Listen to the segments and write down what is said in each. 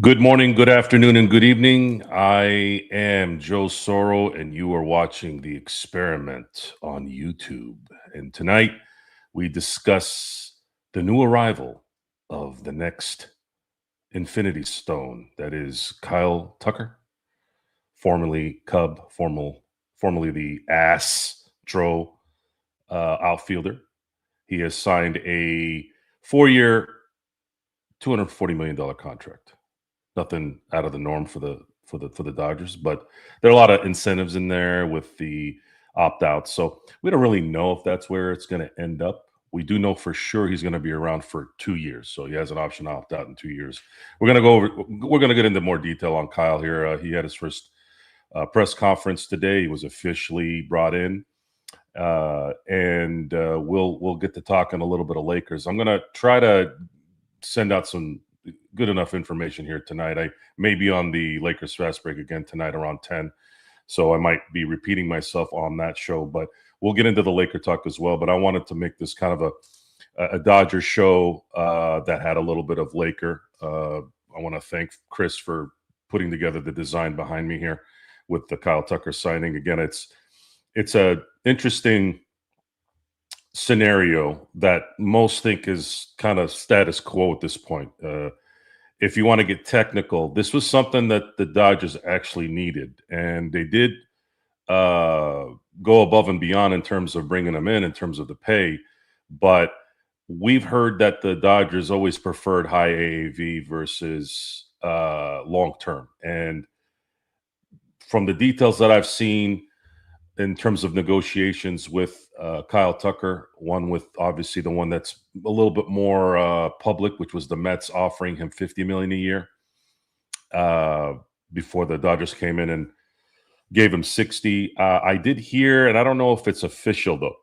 Good morning, good afternoon, and good evening. I am Joe Soro, and you are watching The Experiment on YouTube. And tonight we discuss the new arrival of the next Infinity Stone. That is Kyle Tucker, formerly Cub, formerly the Astro outfielder. He has signed a 4-year, $240 million contract. Nothing out of the norm for the Dodgers, but there are a lot of incentives in there with the opt out. So we don't really know if that's where it's going to end up. We do know for sure he's going to be around for 2 years, so he has an option to opt out in 2 years. We're going to get into more detail on Kyle here. He had his first press conference today. He was officially brought in, and we'll get to talking a little bit of Lakers. I'm going to try to send out some good enough information here tonight. I may be on the Lakers fast break again tonight around 10, so I might be repeating myself on that show, but we'll get into the Laker talk as well. But I wanted to make this kind of a Dodger show that had a little bit of Laker. I want to thank Chris for putting together the design behind me here with the Kyle Tucker signing. Again, it's a interesting scenario that most think is kind of status quo at this point. If you want to get technical, this was something that the Dodgers actually needed, and they did go above and beyond in terms of bringing him in terms of the pay. But we've heard that the Dodgers always preferred high AAV versus long term, and from the details that I've seen in terms of negotiations with Kyle Tucker, one with obviously the one that's a little bit more public, which was the Mets offering him $50 million a year before the Dodgers came in and gave him 60. I did hear, and I don't know if it's official though,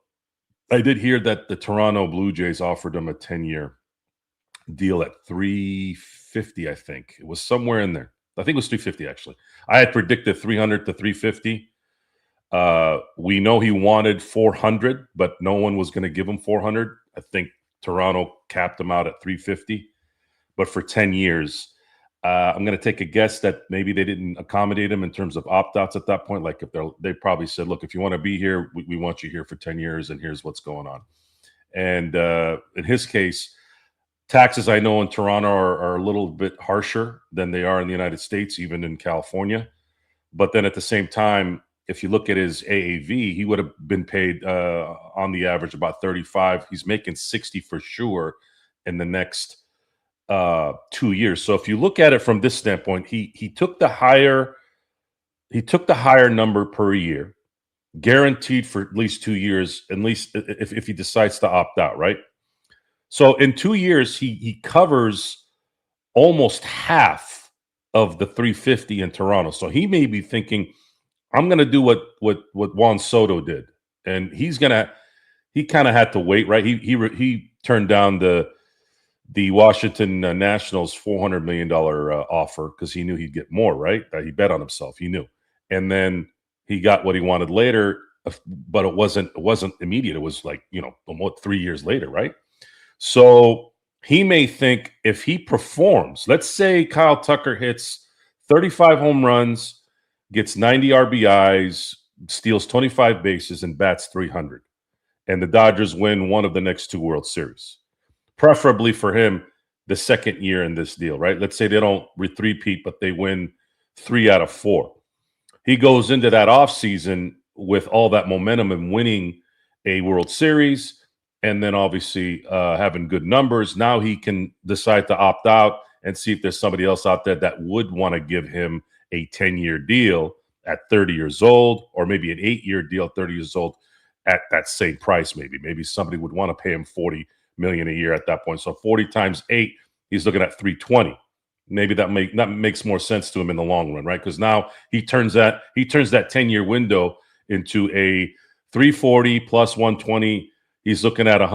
I did hear that the Toronto Blue Jays offered him a 10-year deal at 350. I think it was somewhere in there. I think it was 350 actually. I had predicted 300 to 350. We know he wanted 400, but no one was going to give him 400. I think Toronto capped him out at 350, but for 10 years. I'm going to take a guess that maybe they didn't accommodate him in terms of opt-outs at that point. Like if they probably said, look, if you want to be here, we want you here for 10 years, and here's what's going on. And in his case, taxes I know in Toronto are a little bit harsher than they are in the United States, even in California. But then at the same time, if you look at his AAV, he would have been paid on the average about 35. He's making 60 for sure in the next 2 years. So if you look at it from this standpoint, he took the higher number per year, guaranteed for at least 2 years, at least if he decides to opt out, right? So in 2 years, he covers almost half of the 350 in Toronto. So he may be thinking, I'm going to do what Juan Soto did, and he kind of had to wait, right? He turned down the Washington Nationals $400 million offer because he knew he'd get more, right? He bet on himself. He knew, and then he got what he wanted later, but it wasn't immediate. It was like almost 3 years later, right? So he may think if he performs, let's say Kyle Tucker hits 35 home runs, gets 90 RBIs, steals 25 bases, and bats 300. And the Dodgers win one of the next two World Series. Preferably for him, the second year in this deal, right? Let's say they don't repeat, but they win 3 out of 4. He goes into that offseason with all that momentum and winning a World Series, and then obviously having good numbers. Now he can decide to opt out and see if there's somebody else out there that would want to give him a 10-year deal at 30 years old, or maybe an 8-year deal at 30 years old at that same price. Maybe somebody would want to pay him $40 million a year at that point. So 40 times 8, he's looking at 320. Maybe that makes more sense to him in the long run, right? Because now he turns that 10-year window into a 340 plus 120. He's looking at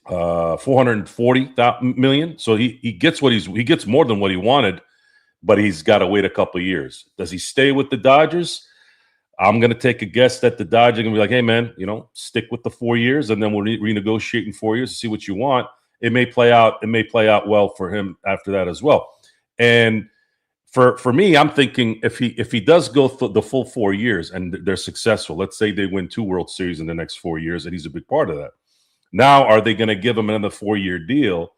440 million. So he gets he gets more than what he wanted, but he's got to wait a couple of years. Does he stay with the Dodgers? I'm going to take a guess that the Dodgers are going to be like, hey, man, stick with the 4 years, and then we'll renegotiate in 4 years to see what you want. It may play out well for him after that as well. And for me, I'm thinking if he does go the full 4 years and they're successful, let's say they win 2 World Series in the next 4 years, and he's a big part of that. Now, are they going to give him another 4-year deal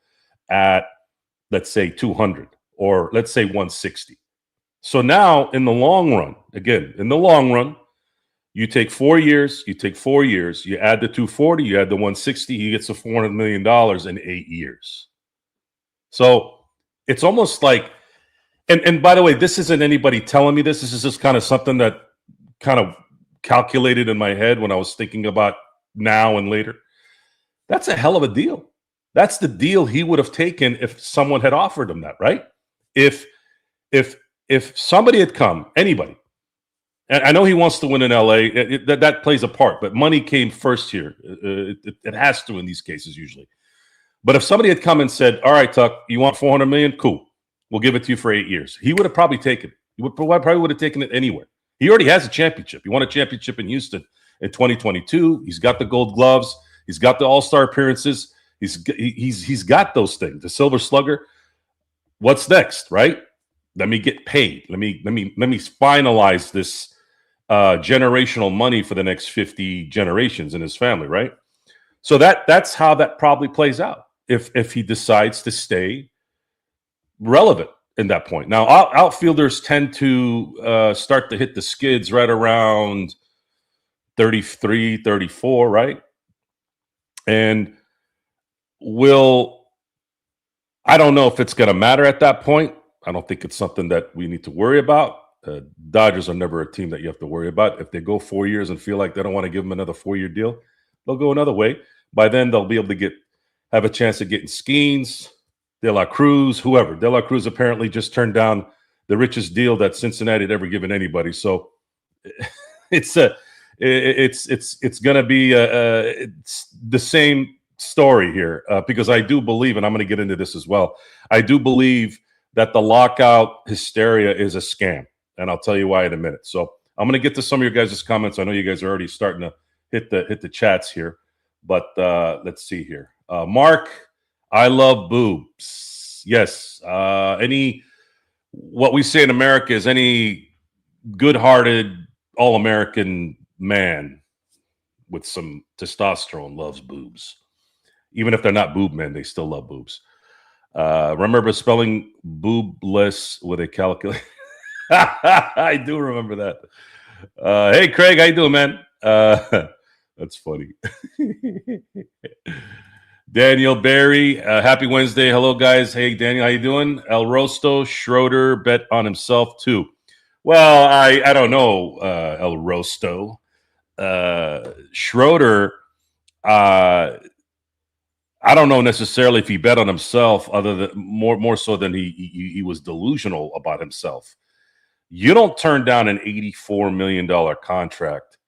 at, let's say, 200 or let's say 160? So now, in the long run, again, in the long run, you take 4 years, you add the 240, you add the 160, he gets the $400 million in 8 years. So it's almost like, and by the way, this isn't anybody telling me this. This is just kind of something that kind of calculated in my head when I was thinking about now and later. That's a hell of a deal. That's the deal he would have taken if someone had offered him that, right? If somebody had come, anybody, and I know he wants to win in LA, that plays a part, but money came first here. It has to in these cases usually. But if somebody had come and said, "All right, Tuck, you want $400 million? Cool. We'll give it to you for 8 years." He would have probably taken it. He probably would have taken it anywhere. He already has a championship. He won a championship in Houston in 2022. He's got the Gold Gloves. He's got the All-Star appearances. He's got those things. The Silver Slugger. What's next, right? Let me get paid. Let me finalize this generational money for the next 50 generations in his family, right? So that's how that probably plays out if he decides to stay relevant in that point. Now, outfielders tend to start to hit the skids right around 33, 34, right? And I don't know if it's going to matter at that point. I don't think it's something that we need to worry about. Dodgers are never a team that you have to worry about. If they go 4 years and feel like they don't want to give him another 4-year deal, they'll go another way. By then, they'll be able to have a chance of getting Skeens, De La Cruz, whoever. De La Cruz apparently just turned down the richest deal that Cincinnati had ever given anybody. So it's going to be it's the same story here because I do believe, and I'm going to get into this as well, I do believe that the lockout hysteria is a scam, and I'll tell you why in a minute. So I'm going to get to some of your guys' comments. I know you guys are already starting to hit the chats here, but let's see here. Mark, I love boobs. Yes. What we say in America is any good-hearted all-American man with some testosterone loves boobs. Even if they're not boob men, they still love boobs. Remember spelling boobless with a calculator? I do remember that. Hey, Craig, how you doing, man? That's funny. Daniel Barry, happy Wednesday. Hello, guys. Hey, Daniel, how you doing? El Rosto, Schroeder bet on himself, too. Well, I don't know, El Rosto. Schroeder, I don't know necessarily if he bet on himself, other than more so than he was delusional about himself. You don't turn down an $84 million contract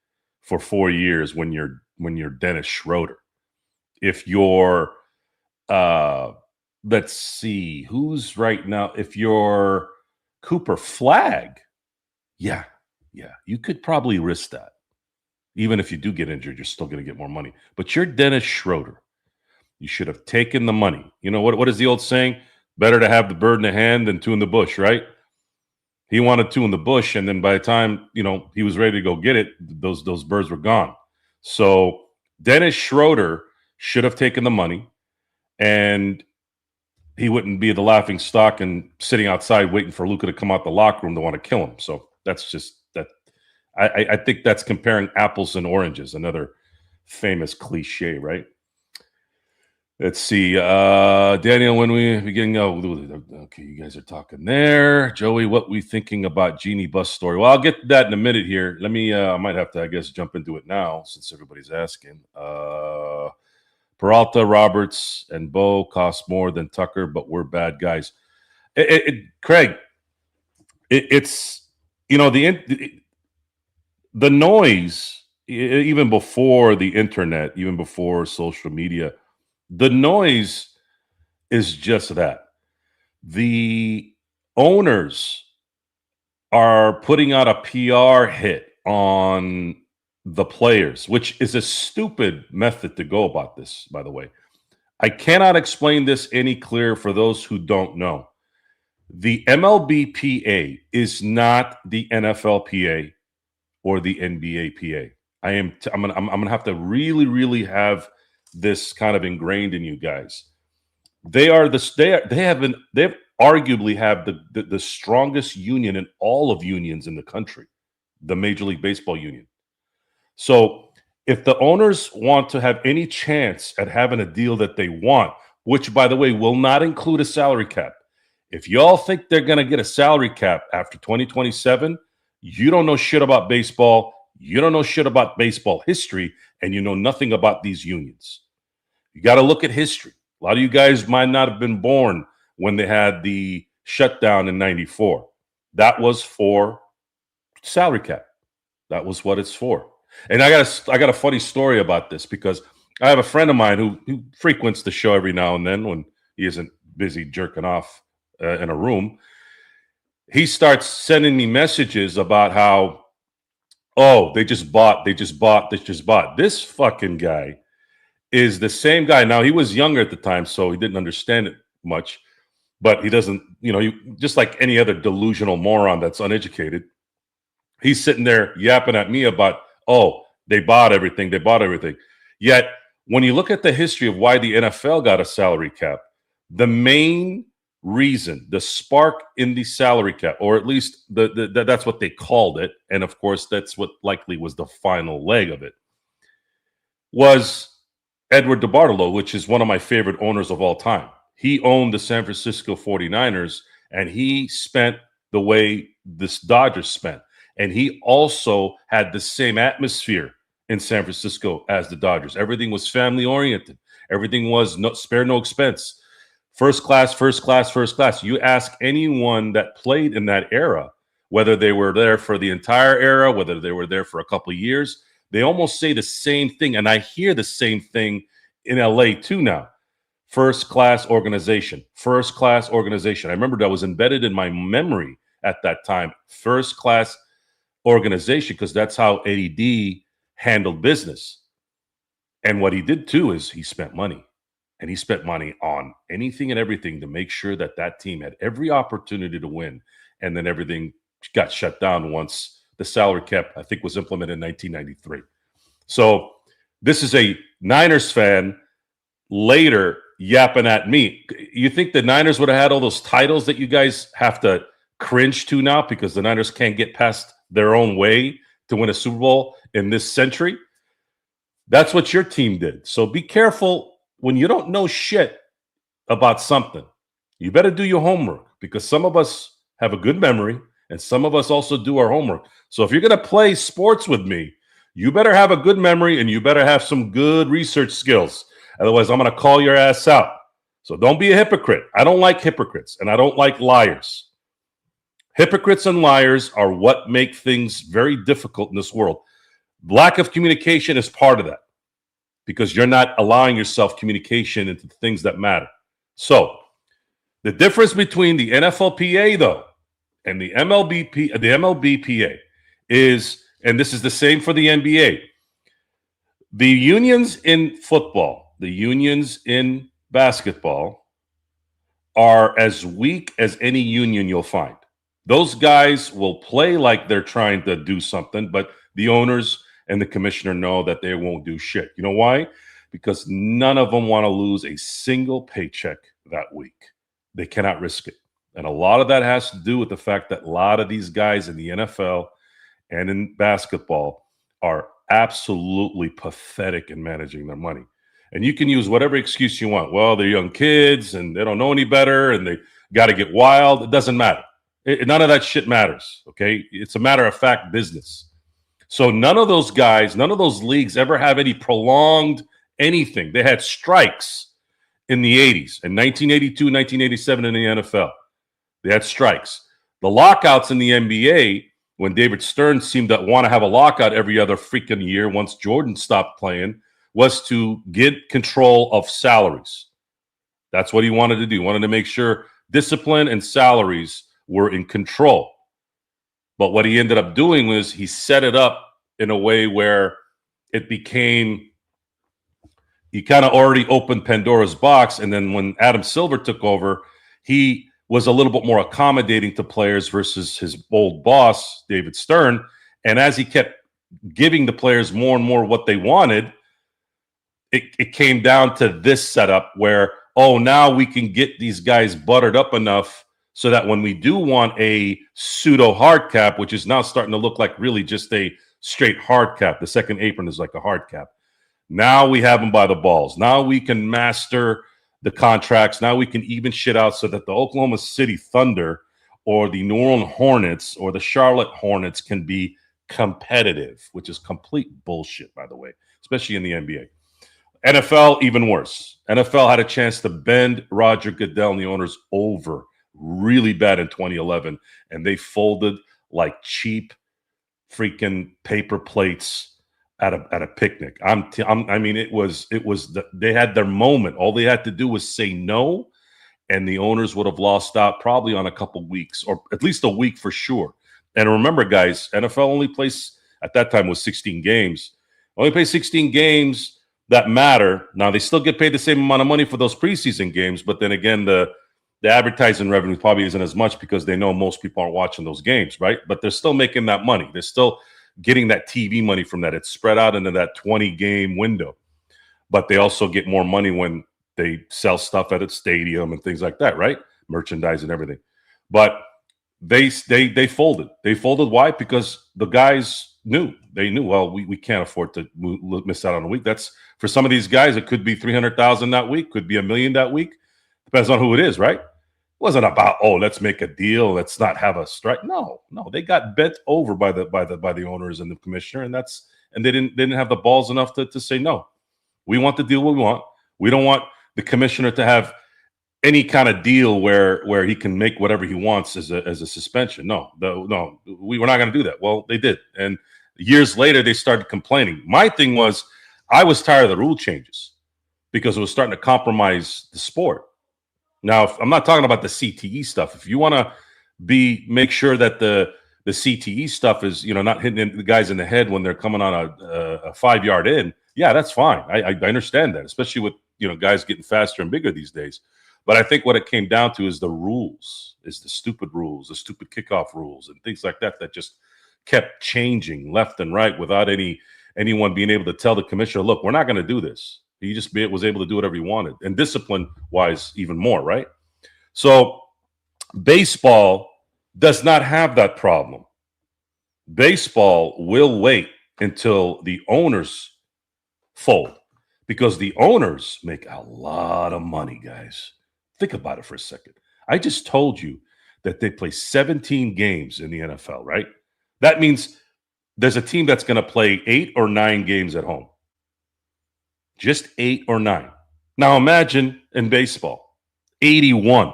for 4 years when you're Dennis Schroeder. If you're, let's see, who's right now? If you're Cooper Flagg, yeah, you could probably risk that. Even if you do get injured, you're still going to get more money. But you're Dennis Schroeder. You should have taken the money. You know, what is the old saying? Better to have the bird in the hand than two in the bush, right? He wanted two in the bush, and then by the time, he was ready to go get it, those birds were gone. So Dennis Schroeder should have taken the money, and he wouldn't be the laughing stock and sitting outside waiting for Luka to come out the locker room to want to kill him. So that's just that. I think that's comparing apples and oranges, another famous cliche, right? Let's see. Daniel, when we begin, okay, you guys are talking there. Joey, what we thinking about Genie bus story? Well, I'll get to that in a minute here. Let me, I might have to, I guess, jump into it now since everybody's asking. Peralta, Roberts, and Bo cost more than Tucker, but we're bad guys. Craig, it's, the noise, even before the internet, even before social media, the noise is just that. The owners are putting out a PR hit on the players, which is a stupid method to go about this, by the way. I cannot explain this any clearer for those who don't know. The MLBPA is not the NFLPA or the NBAPA. I'm gonna have to really have this kind of ingrained in you guys. They are they've arguably have the strongest union in all of unions in the country, the Major League Baseball union. So if the owners want to have any chance at having a deal that they want, which by the way will not include a salary cap, if y'all think they're going to get a salary cap after 2027, you don't know shit about baseball. You don't know shit about baseball history, and you know nothing about these unions. You got to look at history. A lot of you guys might not have been born when they had the shutdown in 94. That was for salary cap. That was what it's for. And I got a funny story about this because I have a friend of mine who frequents the show every now and then when he isn't busy jerking off in a room. He starts sending me messages about how, oh, they just bought. This fucking guy is the same guy. Now, he was younger at the time, so he didn't understand it much, but he doesn't, just like any other delusional moron that's uneducated, he's sitting there yapping at me about, oh, they bought everything. Yet, when you look at the history of why the NFL got a salary cap, the main reason, the spark in the salary cap, or at least that's what they called it, and of course, that's what likely was the final leg of it, was Edward DeBartolo, which is one of my favorite owners of all time. He owned the San Francisco 49ers, and he spent the way this Dodgers spent. And he also had the same atmosphere in San Francisco as the Dodgers. Everything was family oriented. Everything was spare no expense. First class. You ask anyone that played in that era, whether they were there for the entire era, whether they were there for a couple of years, they almost say the same thing. And I hear the same thing in LA too now. First class organization. I remember that was embedded in my memory at that time. First class organization, because that's how Eddie D handled business. And what he did too is he spent money. And he spent money on anything and everything to make sure that that team had every opportunity to win. And then everything got shut down once the salary cap, I think, was implemented in 1993. So this is a Niners fan later yapping at me. You think the Niners would have had all those titles that you guys have to cringe to now because the Niners can't get past their own way to win a Super Bowl in this century? That's what your team did. So be careful when you don't know shit about something. You better do your homework, because some of us have a good memory and some of us also do our homework. So if you're going to play sports with me, you better have a good memory and you better have some good research skills. Otherwise, I'm going to call your ass out. So don't be a hypocrite. I don't like hypocrites and I don't like liars. Hypocrites and liars are what make things very difficult in this world. Lack of communication is part of that, because you're not allowing yourself communication into things that matter. So the difference between the NFLPA, though, and the MLBPA is, and this is the same for the NBA, the unions in football, the unions in basketball are as weak as any union you'll find. Those guys will play like they're trying to do something, but the owners and the commissioner know that they won't do shit. You know why? Because none of them want to lose a single paycheck that week. They cannot risk it. And a lot of that has to do with the fact that a lot of these guys in the NFL and in basketball are absolutely pathetic in managing their money. And you can use whatever excuse you want. Well, they're young kids and they don't know any better and they got to get wild. It doesn't matter. None of that shit matters, okay? It's a matter of fact business. So none of those guys, none of those leagues ever have any prolonged anything. They had strikes in the 80s, in 1982, 1987 in the NFL. They had strikes. The lockouts in the NBA, when David Stern seemed to want to have a lockout every other freaking year once Jordan stopped playing, was to get control of salaries. That's what he wanted to do. He wanted to make sure discipline and salaries were in control. But what he ended up doing was he set it up in a way where it became, he kind of already opened Pandora's box. And then when Adam Silver took over, he was a little bit more accommodating to players versus his old boss, David Stern. And as he kept giving the players more and more what they wanted, it came down to this setup where, oh, now we can get these guys buttered up enough so that when we do want a pseudo hard cap, which is now starting to look like really just a straight hard cap, the second apron is like a hard cap. Now we have them by the balls. Now we can master the contracts. Now we can even shit out so that the Oklahoma City Thunder or the New Orleans Hornets or the Charlotte Hornets can be competitive, which is complete bullshit, by the way, especially in the NBA. NFL, even worse. NFL had a chance to bend Roger Goodell and the owners over really bad in 2011, and they folded like cheap freaking paper plates at a picnic. I mean, they had their moment. All they had to do was say no, and the owners would have lost out probably on a couple weeks, or at least a week for sure. And remember, guys, NFL only plays at that time was 16 games. Only play 16 games that matter. Now they still get paid the same amount of money for those preseason games, but then again, the advertising revenue probably isn't as much because they know most people aren't watching those games, right? But they're still making that money. They're still getting that TV money from that. It's spread out into that 20-game window. But they also get more money when they sell stuff at a stadium and things like that, right? Merchandise and everything. But they folded. They folded. Why? Because the guys knew. They knew, well, we can't afford to miss out on a week. That's for some of these guys, it could be 300,000 that week, could be $1 million that week. Depends on who it is, right? It wasn't about, oh, let's make a deal, let's not have a strike. No, they got bent over by the owners and the commissioner, and they didn't have the balls enough to say no. We want the deal we want. We don't want the commissioner to have any kind of deal where he can make whatever he wants as a suspension. No, we were not going to do that. Well, they did, and years later they started complaining. My thing was, I was tired of the rule changes because it was starting to compromise the sport. Now, I'm not talking about the CTE stuff. If you want to make sure that the CTE stuff is, not hitting the guys in the head when they're coming on a 5-yard in, yeah, that's fine. I understand that, especially with guys getting faster and bigger these days. But I think what it came down to is the rules, is the stupid rules, the stupid kickoff rules, and things like that just kept changing left and right without anyone being able to tell the commissioner, look, we're not going to do this. He just was able to do whatever he wanted, and discipline-wise, even more, right? So baseball does not have that problem. Baseball will wait until the owners fold because the owners make a lot of money, guys. Think about it for a second. I just told you that they play 17 games in the NFL, right? That means there's a team that's going to play 8 or 9 games at home. Just 8 or 9. Now imagine in baseball, 81.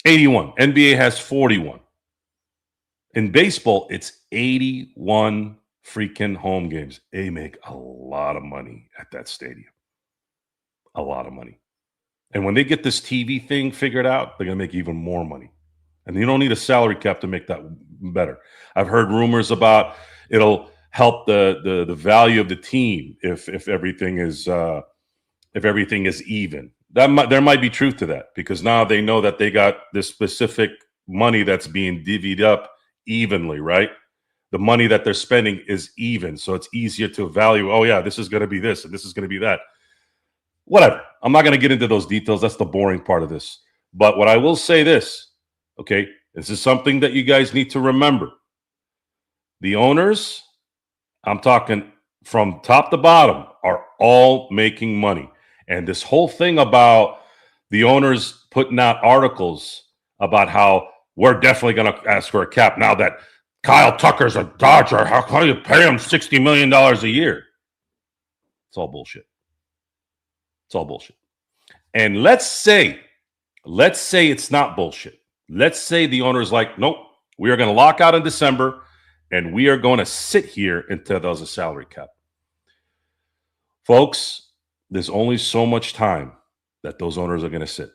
81. NBA has 41. In baseball, it's 81 freaking home games. They make a lot of money at that stadium. A lot of money. And when they get this TV thing figured out, they're going to make even more money. And you don't need a salary cap to make that better. I've heard rumors about it'll help the value of the team if everything is even. There might be truth to that because now they know that they got this specific money that's being divvied up evenly, right? The money that they're spending is even, so it's easier to value. Oh yeah, this is going to be this and this is going to be that. Whatever. I'm not going to get into those details. That's the boring part of this. But what I will say this, okay, this is something that you guys need to remember. The owners, I'm talking from top to bottom, are all making money. And this whole thing about the owners putting out articles about how we're definitely going to ask for a cap now that Kyle Tucker's a Dodger. How can you pay him $60 million a year? It's all bullshit. It's all bullshit. And let's say it's not bullshit. Let's say the owner's like, nope, we are going to lock out in December and we are going to sit here until there's a salary cap. Folks, there's only so much time that those owners are going to sit.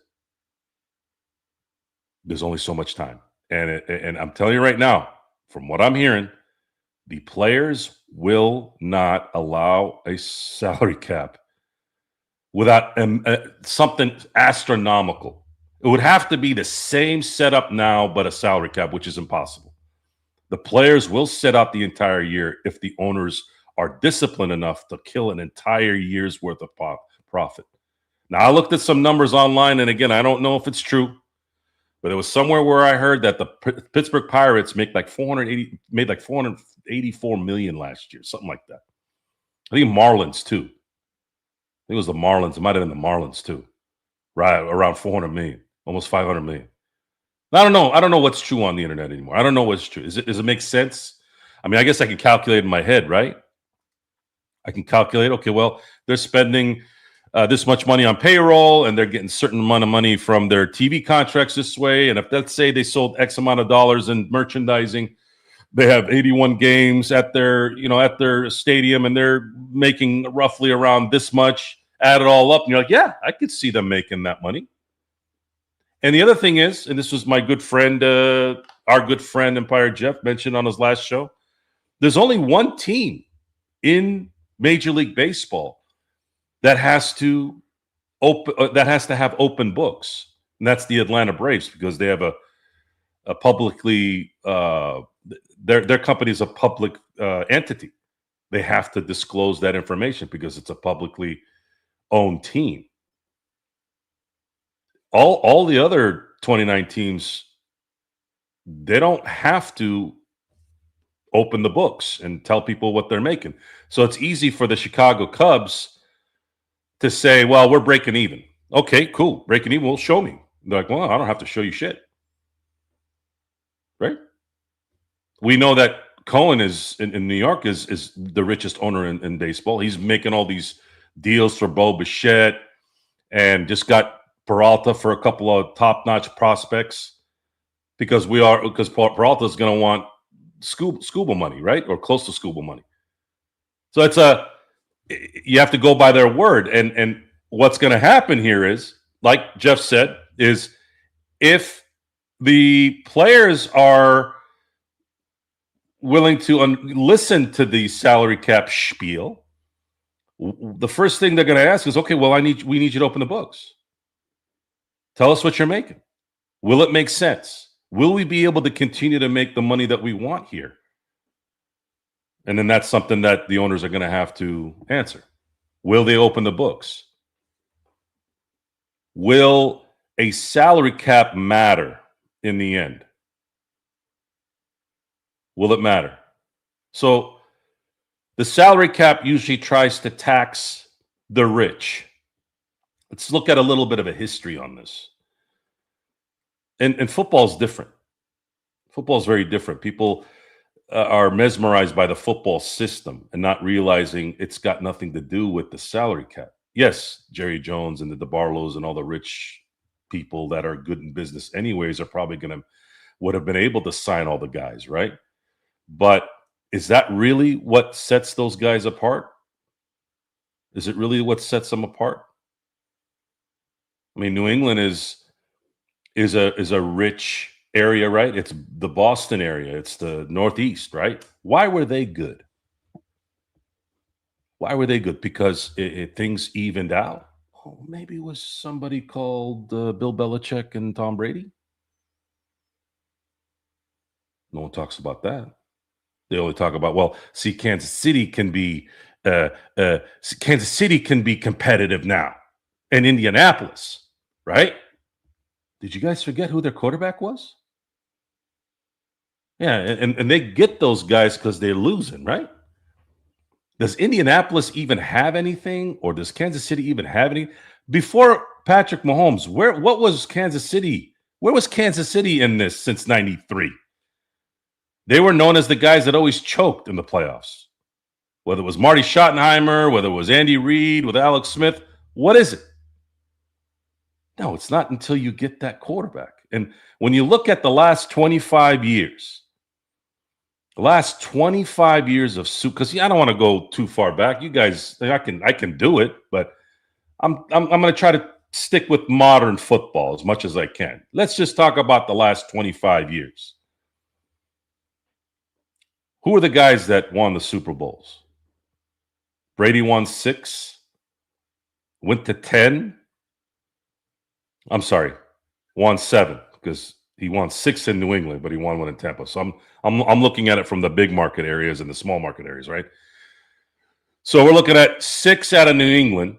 There's only so much time. And I'm telling you right now, from what I'm hearing, the players will not allow a salary cap without something astronomical. It would have to be the same setup now, but a salary cap, which is impossible. The players will sit out the entire year if the owners are disciplined enough to kill an entire year's worth of profit. Now, I looked at some numbers online, and again, I don't know if it's true, but it was somewhere where I heard that the Pittsburgh Pirates made like 484 million last year, something like that. I think Marlins too. I think it was the Marlins. It might have been the Marlins too, right around 400 million, almost 500 million. I don't know. I don't know what's true on the internet anymore. I don't know what's true. Does it make sense? I mean, I guess I can calculate in my head, right? I can calculate. Okay, well, they're spending this much money on payroll, and they're getting certain amount of money from their TV contracts this way. And if let's say they sold X amount of dollars in merchandising, they have 81 games at their stadium, and they're making roughly around this much. Add it all up, and you're like, yeah, I could see them making that money. And the other thing is, and this was my good friend, our good friend Empire Jeff mentioned on his last show, there's only one team in Major League Baseball that has to have open books, and that's the Atlanta Braves, because they have a publicly their company is a public entity. They have to disclose that information because it's a publicly owned team. All the other 29 teams, they don't have to open the books and tell people what they're making. So it's easy for the Chicago Cubs to say, well, we're breaking even. Okay, cool. Breaking even. Well, show me. They're like, well, I don't have to show you shit. Right? We know that Cohen is in New York is the richest owner in baseball. He's making all these deals for Bo Bichette and just got Peralta for a couple of top-notch prospects because Peralta is going to want scuba money, right? Or close to scuba money. So you have to go by their word. And what's going to happen here is, like Jeff said, is if the players are willing to listen to the salary cap spiel, the first thing they're going to ask is, okay, well, we need you to open the books. Tell us what you're making. Will it make sense? Will we be able to continue to make the money that we want here? And then that's something that the owners are going to have to answer. Will they open the books? Will a salary cap matter in the end? Will it matter? So the salary cap usually tries to tax the rich. Let's look at a little bit of a history on this. And football is different. Football is very different. People are mesmerized by the football system and not realizing it's got nothing to do with the salary cap. Yes, Jerry Jones and the DeBarlos and all the rich people that are good in business anyways are probably would have been able to sign all the guys, right? But is that really what sets those guys apart? Is it really what sets them apart? I mean, New England is a rich area, right? It's the Boston area. It's the Northeast, right? Why were they good? Why were they good? Because things evened out. Oh, maybe it was somebody called Bill Belichick and Tom Brady. No one talks about that. They only talk about, well, see, Kansas City can be competitive now, and Indianapolis, right? Did you guys forget who their quarterback was? Yeah, and they get those guys because they're losing, right? Does Indianapolis even have anything, or does Kansas City even have any? Before Patrick Mahomes, what was Kansas City? Where was Kansas City in this since '93? They were known as the guys that always choked in the playoffs. Whether it was Marty Schottenheimer, whether it was Andy Reid with Alex Smith, what is it? No, it's not until you get that quarterback. And when you look at the last 25 years, of because I don't want to go too far back. You guys, I can do it, but I'm going to try to stick with modern football as much as I can. Let's just talk about the last 25 years. Who are the guys that won the Super Bowls? Brady won 6, went to 10. I'm sorry. won 7 because he won 6 in New England, but he won 1 in Tampa. So I'm looking at it from the big market areas and the small market areas, right? So we're looking at 6 out of New England,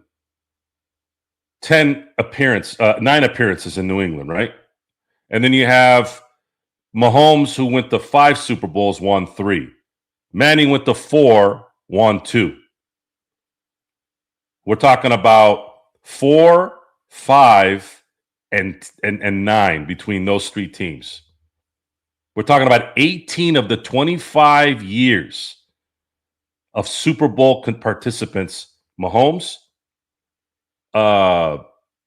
9 appearances in New England, right? And then you have Mahomes, who went to 5 Super Bowls, won 3. Manning went to 4, won 2. We're talking about 4, 5, and 9 between those 3 teams. We're talking about 18 of the 25 years of Super Bowl participants: Mahomes,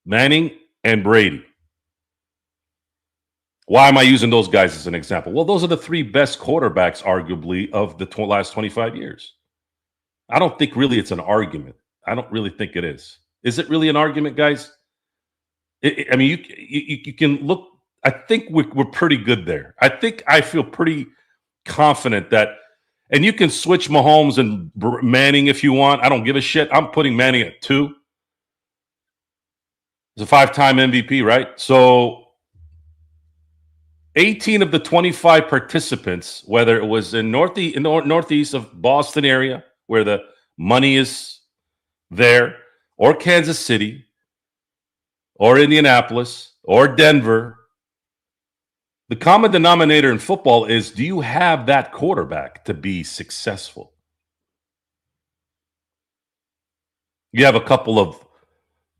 Manning, and Brady. Why am I using those guys as an example? Well, those are the 3 best quarterbacks, arguably, of the last 25 years. I don't think really it's an argument. I don't really think it is. Is it really an argument, guys? I mean, you can look. I think we're pretty good there. I feel pretty confident that, and you can switch Mahomes and Manning if you want. I don't give a shit. I'm putting Manning at 2. He's a 5-time MVP, right? So 18 of the 25 participants, whether it was in northeast of Boston area where the money is there, or Kansas City, or Indianapolis, or Denver, the common denominator in football is, do you have that quarterback to be successful? You have a couple of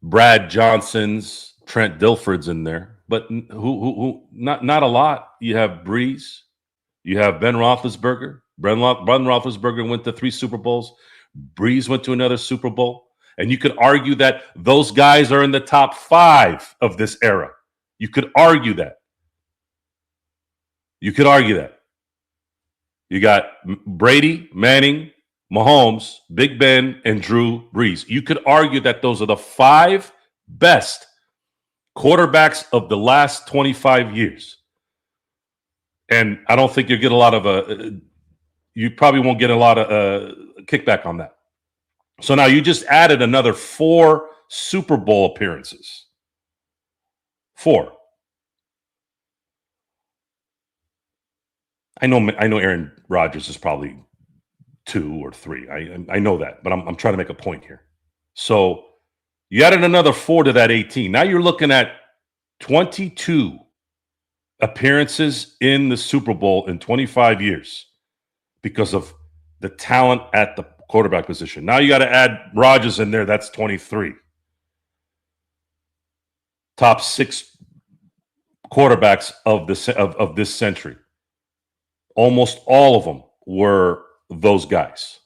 Brad Johnsons, Trent Dilfords in there, but who not a lot. You have Breeze, you have Ben Roethlisberger. Ben Roethlisberger went to 3 Super Bowls. Breeze went to another Super Bowl. And you could argue that those guys are in the top 5 of this era. You could argue that. You got Brady, Manning, Mahomes, Big Ben, and Drew Brees. You could argue that those are the 5 best quarterbacks of the last 25 years. And I don't think you'll get a lot of you probably won't get a lot of kickback on that. So now you just added another 4 Super Bowl appearances. 4. I know Aaron Rodgers is probably 2 or 3. I know that, but I'm trying to make a point here. So you added another 4 to that 18. Now you're looking at 22 appearances in the Super Bowl in 25 years because of the talent at the quarterback position. Now you got to add Rodgers in there. That's 23. Top 6 quarterbacks of this century. Almost all of them were those guys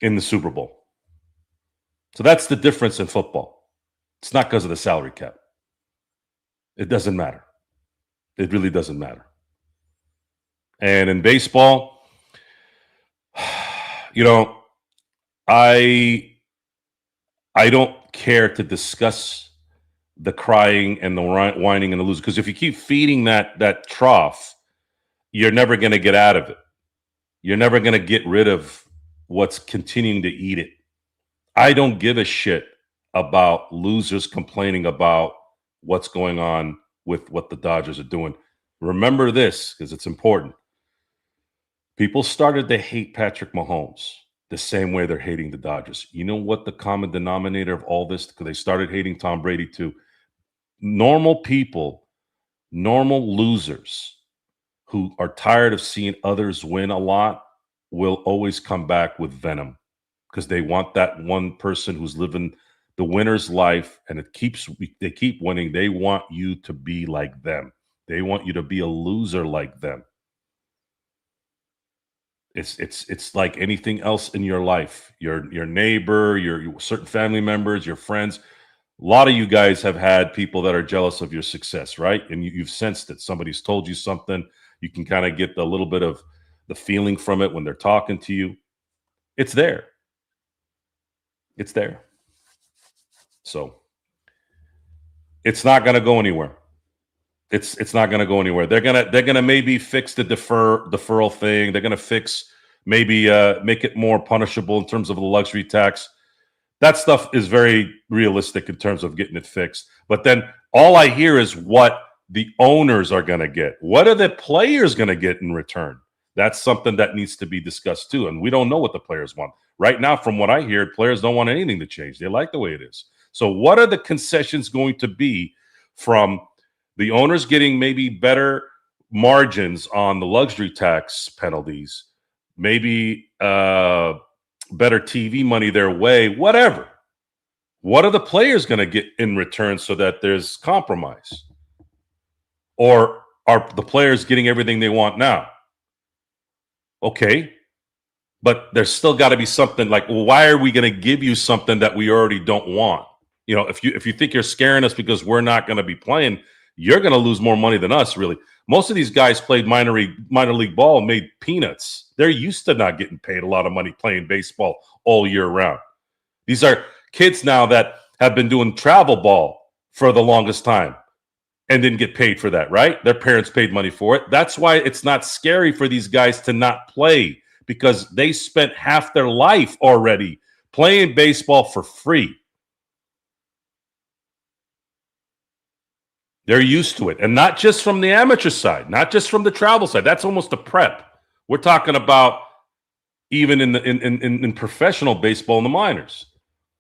in the Super Bowl. So that's the difference in football. It's not because of the salary cap. It doesn't matter. It really doesn't matter. And in baseball, you know, I don't care to discuss the crying and the whining and the losing, because if you keep feeding that trough, you're never going to get out of it. You're never going to get rid of what's continuing to eat it. I don't give a shit about losers complaining about what's going on with what the Dodgers are doing. Remember this, because it's important. People started to hate Patrick Mahomes the same way they're hating the Dodgers. You know what the common denominator of all this? Because they started hating Tom Brady too. Normal people, normal losers who are tired of seeing others win a lot will always come back with venom, because they want that one person who's living the winner's life, and they keep winning. They want you to be like them. They want you to be a loser like them. It's like anything else in your life. Your neighbor, your certain family members, your friends. A lot of you guys have had people that are jealous of your success, right? And you've sensed it. Somebody's told you something. You can kind of get a little bit of the feeling from it when they're talking to you. It's there. It's there. So it's not going to go anywhere. It's not going to go anywhere. They're gonna maybe fix the deferral thing. They're gonna fix, maybe make it more punishable in terms of the luxury tax. That stuff is very realistic in terms of getting it fixed. But then all I hear is what the owners are going to get. What are the players going to get in return? That's something that needs to be discussed too. And we don't know what the players want. Right now, from what I hear, players don't want anything to change. They like the way it is. So what are the concessions going to be from the owners getting maybe better margins on the luxury tax penalties, maybe better TV money their way, whatever. What are the players going to get in return so that there's compromise? Or are the players getting everything they want now? Okay, but there's still got to be something like, well, why are we going to give you something that we already don't want? You know, if you think you're scaring us because we're not going to be playing, you're going to lose more money than us, really. Most of these guys played minor league ball and made peanuts. They're used to not getting paid a lot of money playing baseball all year round. These are kids now that have been doing travel ball for the longest time and didn't get paid for that, right? Their parents paid money for it. That's why it's not scary for these guys to not play, because they spent half their life already playing baseball for free. They're used to it. And not just from the amateur side, not just from the travel side. That's almost a prep. We're talking about even in professional baseball in the minors.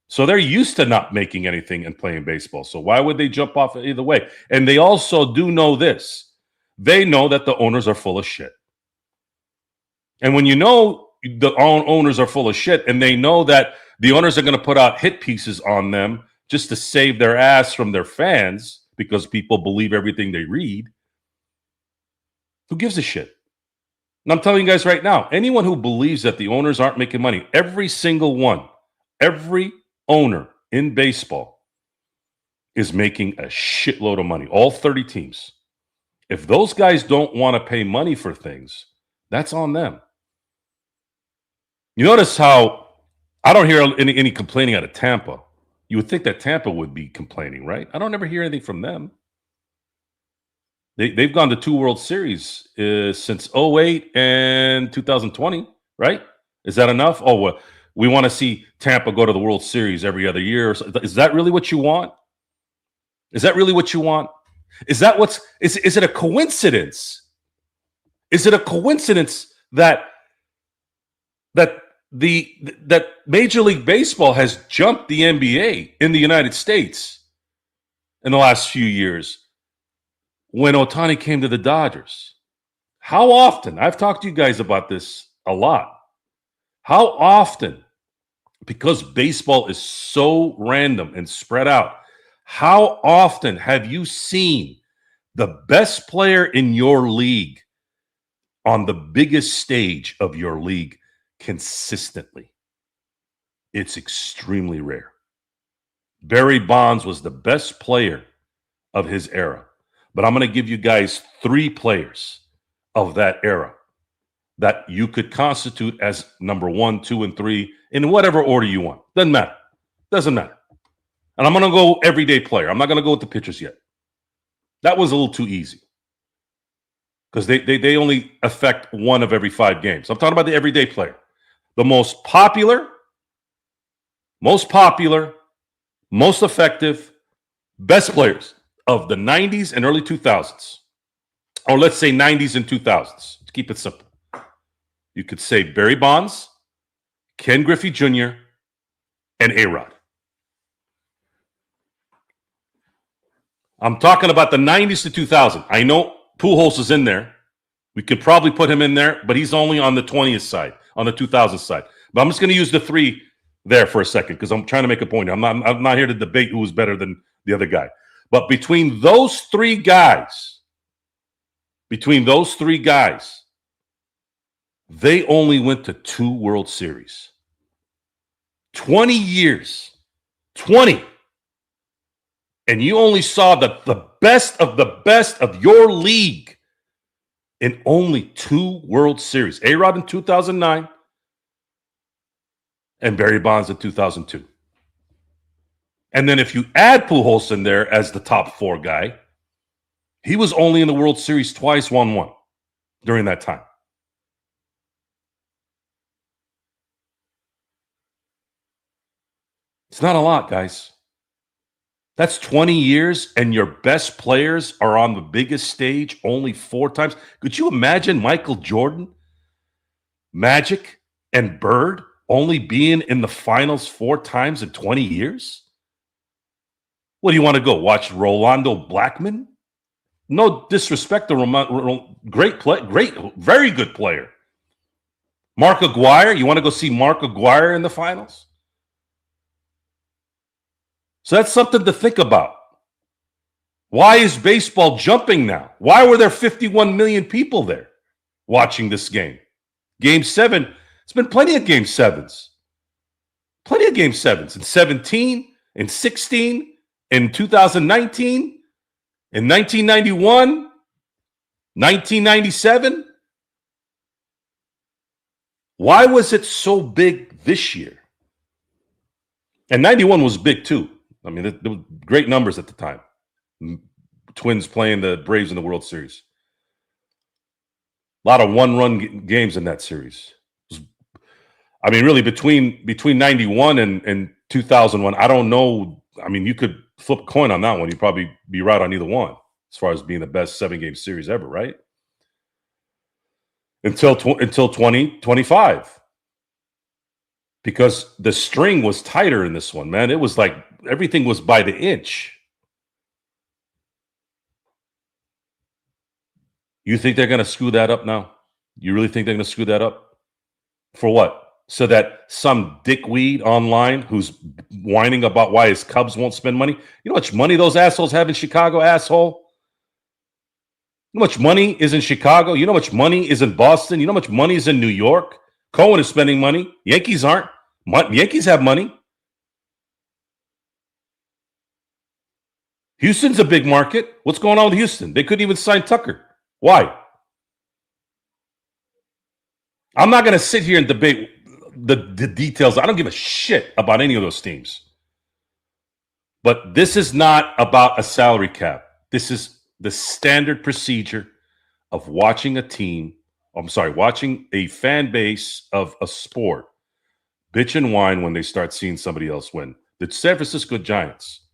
So they're used to not making anything and playing baseball. So why would they jump off either way? And they also do know this. They know that the owners are full of shit. And when you know the owners are full of shit and they know that the owners are going to put out hit pieces on them just to save their ass from their fans because people believe everything they read, who gives a shit? And I'm telling you guys right now, anyone who believes that the owners aren't making money, every single one, every owner in baseball is making a shitload of money, all 30 teams. If those guys don't want to pay money for things, that's on them. You notice how I don't hear any complaining out of Tampa. You would think that Tampa would be complaining, right? I don't ever hear anything from them. They've gone to 2 World Series since 08 and 2020, right? Is that enough? Oh, well, we want to see Tampa go to the World Series every other year. Is that really what you want? Is that really what you want? Is it a coincidence? Is it a coincidence that Major League Baseball has jumped the NBA in the United States in the last few years when Ohtani came to the Dodgers? How often? I've talked to you guys about this a lot. How often, because baseball is so random and spread out, how often have you seen the best player in your league on the biggest stage of your league consistently? It's extremely rare. Barry Bonds was the best player of his era. But I'm going to give you guys 3 players of that era that you could constitute as number 1, 2, and 3 in whatever order you want. Doesn't matter. Doesn't matter. And I'm going to go everyday player. I'm not going to go with the pitchers yet. That was a little too easy because they only affect 1 of every 5 games. I'm talking about the everyday player. The most popular, most effective, best players of the 90s and early 2000s, or let's say 90s and 2000s, to keep it simple. You could say Barry Bonds, Ken Griffey Jr., and A-Rod. I'm talking about the 90s to 2000. I know Pujols is in there. We could probably put him in there, but he's only on the 20th side, on the 2000 side. But I'm just going to use the 3 there for a second because I'm trying to make a point. I'm not here to debate who was better than the other guy. But between those 3 guys, they only went to 2 World Series. 20 years. 20. And you only saw the best of your league in only 2 World Series. A-Rod in 2009 and Barry Bonds in 2002. And then if you add Pujols in there as the top 4 guy, he was only in the World Series twice, won 1 during that time. It's not a lot, guys. That's 20 years, and your best players are on the biggest stage only 4 times. Could you imagine Michael Jordan, Magic, and Bird only being in the finals 4 times in 20 years? What do you want to go watch Rolando Blackman? No disrespect to great, very good player. Mark Aguirre, you want to go see Mark Aguirre in the finals? So that's something to think about. Why is baseball jumping now? Why were there 51 million people there watching this game? Game 7, it's been plenty of Game 7s. Plenty of Game 7s in 17, in 16, in 2019, in 1991, 1997. Why was it so big this year? And 91 was big too. I mean, there were great numbers at the time. Twins playing the Braves in the World Series. A lot of one-run games in that series. I mean, really, between 91 and 2001, I don't know. I mean, you could flip a coin on that one. You'd probably be right on either one as far as being the best 7-game series ever, right? Until 2025. Because the string was tighter in this one, man. It was like everything was by the inch. You think they're going to screw that up now? You really think they're going to screw that up? For what? So that some dickweed online who's whining about why his Cubs won't spend money. You know how much money those assholes have in Chicago, asshole? You know how much money is in Chicago? You know how much money is in Boston? You know how much money is in New York? Cohen is spending money. Yankees aren't. Yankees have money. Houston's a big market. What's going on with Houston? They couldn't even sign Tucker. Why? I'm not going to sit here and debate the details. I don't give a shit about any of those teams. But this is not about a salary cap. This is the standard procedure of watching a team. Watching a fan base of a sport bitch and whine when they start seeing somebody else win. The San Francisco Giants,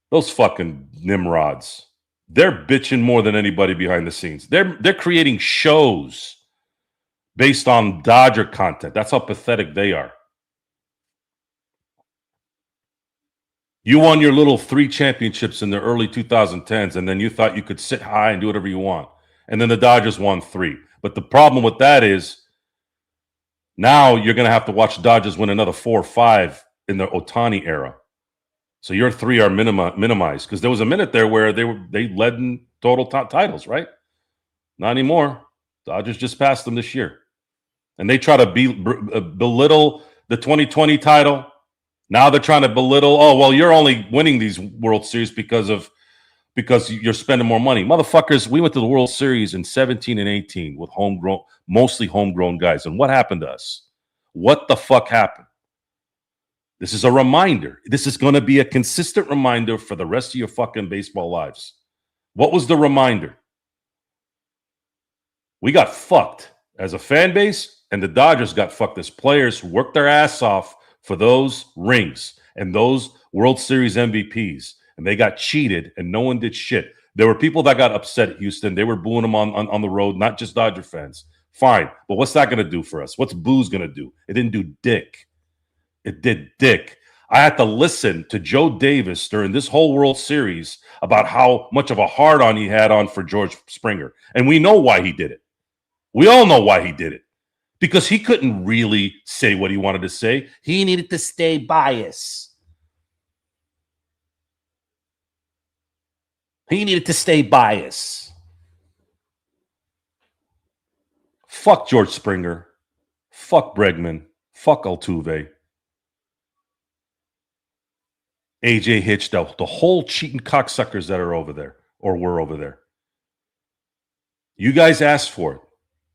those fucking nimrods, they're bitching more than anybody behind the scenes. They're creating shows based on Dodger content. That's how pathetic they are. You won your little 3 championships in the early 2010s, and then you thought you could sit high and do whatever you want. And then the Dodgers won 3. But the problem with that is now you're going to have to watch the Dodgers win another 4 or 5 in the Ohtani era. So your 3 are minimized, because there was a minute there where they led in total titles, right? Not anymore. Dodgers just passed them this year. And they try to belittle the 2020 title. Now they're trying to belittle, oh, well, you're only winning these World Series because you're spending more money. Motherfuckers, we went to the World Series in 17 and 18 with mostly homegrown guys. And what happened to us? What the fuck happened? This is a reminder. This is going to be a consistent reminder for the rest of your fucking baseball lives. What was the reminder? We got fucked as a fan base, and the Dodgers got fucked as players who worked their ass off for those rings and those World Series MVPs. And they got cheated, and no one did shit. There were people that got upset at Houston. They were booing them on the road, not just Dodger fans. Fine. But what's that going to do for us? What's booze going to do? It didn't do dick. It did dick. I had to listen to Joe Davis during this whole World Series about how much of a hard-on he had on for George Springer. And we know why he did it. We all know why he did it. Because he couldn't really say what he wanted to say. He needed to stay biased. He needed to stay biased. Fuck George Springer. Fuck Bregman. Fuck Altuve. AJ Hitch, the whole cheating cocksuckers that are over there or were over there. You guys asked for it.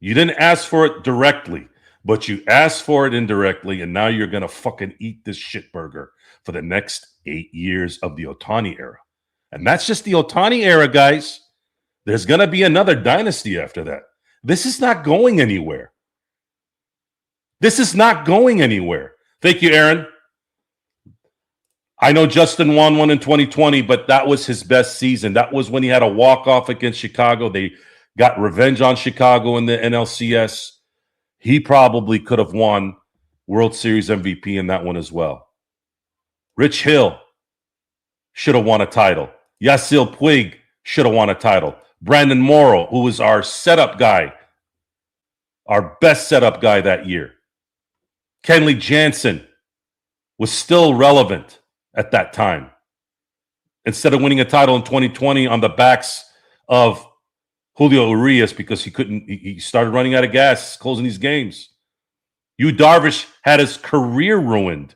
You didn't ask for it directly, but you asked for it indirectly, and now you're going to fucking eat this shit burger for the next 8 years of the Ohtani era. And that's just the Ohtani era, guys. There's going to be another dynasty after that. This is not going anywhere. This is not going anywhere. Thank you, Aaron. I know Justin won one in 2020, but that was his best season. That was when he had a walk-off against Chicago. They got revenge on Chicago in the NLCS. He probably could have won World Series MVP in that one as well. Rich Hill should have won a title. Yasiel Puig should have won a title. Brandon Morrow, who was our setup guy, our best setup guy that year. Kenley Jansen was still relevant at that time. Instead of winning a title in 2020 on the backs of Julio Urias because he started running out of gas closing these games. Yu Darvish had his career ruined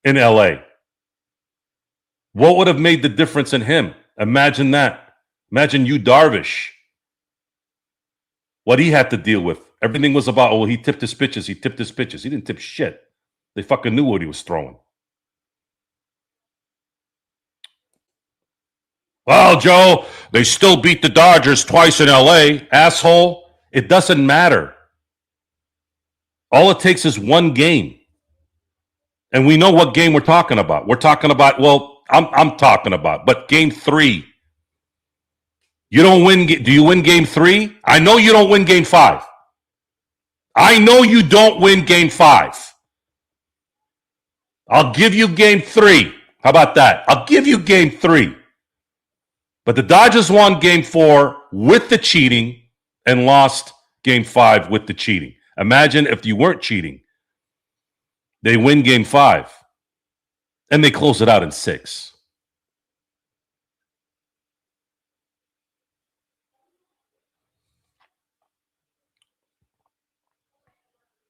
in LA. What would have made the difference in him? Imagine that. Imagine Yu Darvish. What he had to deal with. Everything was about, oh, he tipped his pitches. He didn't tip shit. They fucking knew what he was throwing. Well, Joe, they still beat the Dodgers twice in LA. Asshole, it doesn't matter. All it takes is one game. And we know what game we're talking about. We're talking about, well, I'm talking about, but game 3. You don't win. Do you win game 3? I know you don't win game 5. I know you don't win game 5. I'll give you game 3. How about that? I'll give you game 3. But the Dodgers won game 4 with the cheating and lost game 5 with the cheating. Imagine if you weren't cheating. They win game 5 and they close it out in 6.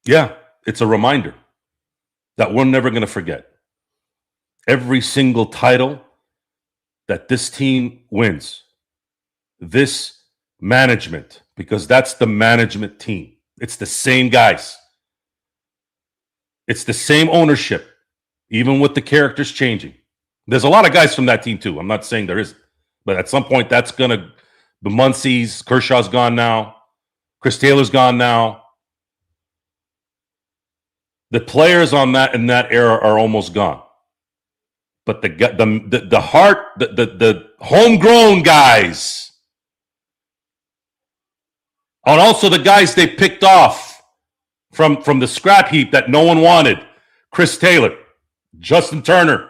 Yeah, it's a reminder that we're never going to forget. Every single title that this team wins, this management, because that's the management team. It's the same guys. It's the same ownership, even with the characters changing. There's a lot of guys from that team too. I'm not saying there isn't, but at some point that's going to, the Muncies, Kershaw's gone now. Chris Taylor's gone now. The players on that in that era are almost gone. But the heart, the homegrown guys, and also the guys they picked off from the scrap heap that no one wanted. Chris Taylor, Justin Turner,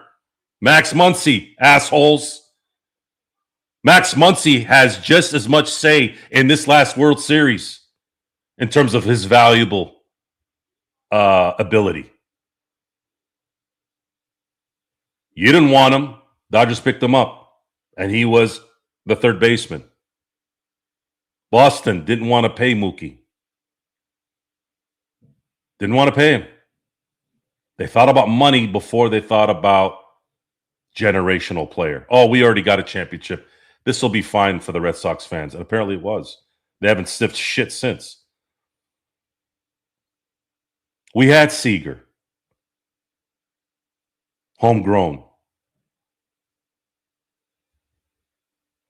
Max Muncy, assholes. Max Muncy has just as much say in this last World Series in terms of his valuable ability. You didn't want him. Dodgers picked him up, and he was the third baseman. Boston didn't want to pay Mookie. Didn't want to pay him. They thought about money before they thought about generational player. Oh, we already got a championship. This will be fine for the Red Sox fans. And apparently it was. They haven't sniffed shit since. We had Seager. Homegrown.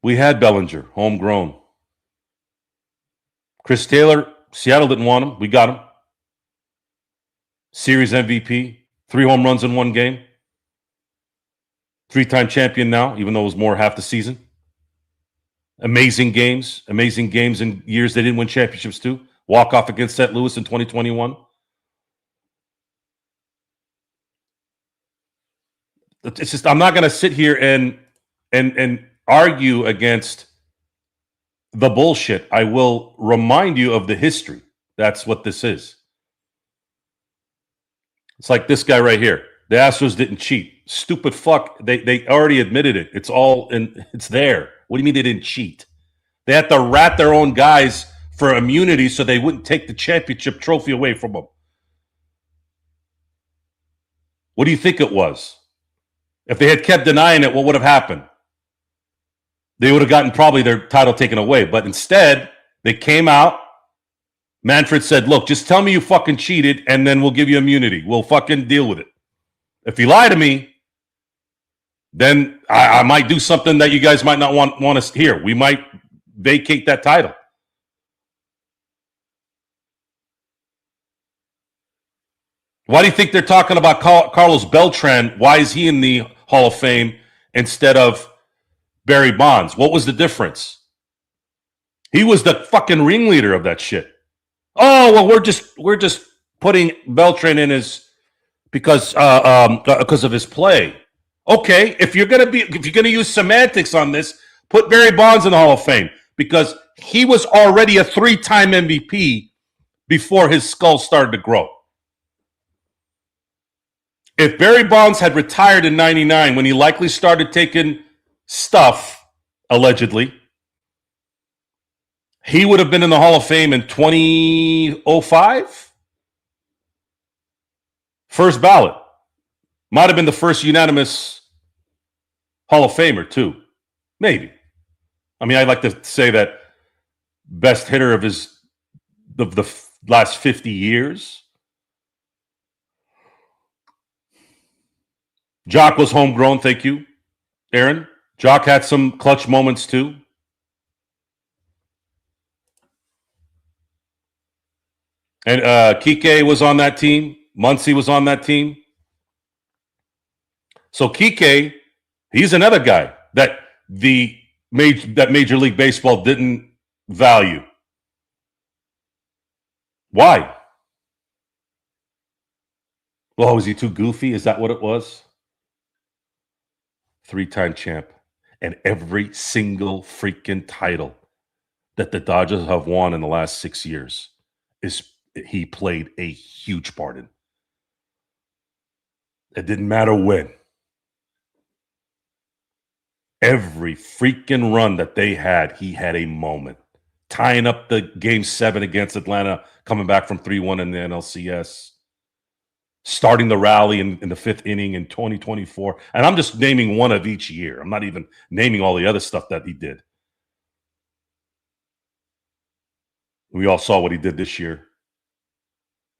We had Bellinger. Homegrown. Chris Taylor, Seattle didn't want him. We got him. Series MVP. 3 home runs in 1 game. 3-time champion now, even though it was more half the season. Amazing games. Amazing games in years they didn't win championships too. Walk-off against St. Louis in 2021. It's just, I'm not going to sit here and argue against the bullshit. I will remind you of the history. That's what this is. It's like this guy right here. The Astros didn't cheat. Stupid fuck. They already admitted it. It's all in. It's there. What do you mean they didn't cheat? They had to rat their own guys for immunity so they wouldn't take the championship trophy away from them. What do you think it was? If they had kept denying it, what would have happened? They would have gotten probably their title taken away. But instead, they came out. Manfred said, look, just tell me you fucking cheated and then we'll give you immunity. We'll fucking deal with it. If you lie to me, then I might do something that you guys might not want us to hear. We might vacate that title. Why do you think they're talking about Carlos Beltran? Why is he in the Hall of Fame instead of Barry Bonds. What was the difference? He was the fucking ringleader of that shit. Oh well, we're just putting Beltran in as because of his play. Okay, if you're gonna use semantics on this, put Barry Bonds in the Hall of Fame because he was already a 3-time MVP before his skull started to grow. If Barry Bonds had retired in '99 when he likely started taking stuff, allegedly, he would have been in the Hall of Fame in 2005. First ballot. Might have been the first unanimous Hall of Famer, too. Maybe. I mean, I'd like to say that best hitter of the last 50 years. Jock was homegrown, thank you, Aaron. Jock had some clutch moments, too. And Kike was on that team. Muncy was on that team. So Kike, he's another guy that Major League Baseball didn't value. Why? Well, was he too goofy? Is that what it was? 3-time champ. And every single freaking title that the Dodgers have won in the last 6 years he played a huge part in. It didn't matter when. Every freaking run that they had, he had a moment. Tying up the Game 7 against Atlanta, coming back from 3-1 in the NLCS. Starting the rally in the 5th inning in 2024. And I'm just naming one of each year. I'm not even naming all the other stuff that he did. We all saw what he did this year.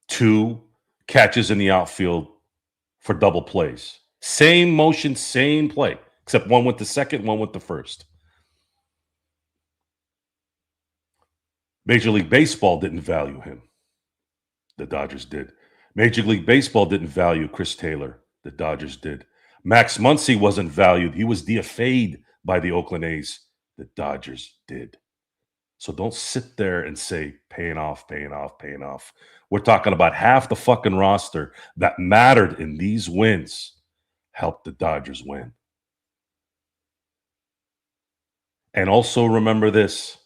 2 catches in the outfield for double plays. Same motion, same play. Except one went to second, one went to first. Major League Baseball didn't value him. The Dodgers did. Major League Baseball didn't value Chris Taylor. The Dodgers did. Max Muncy wasn't valued. He was DFA'd by the Oakland A's. The Dodgers did. So don't sit there and say paying off, paying off, paying off. We're talking about half the fucking roster that mattered in these wins helped the Dodgers win. And also remember this,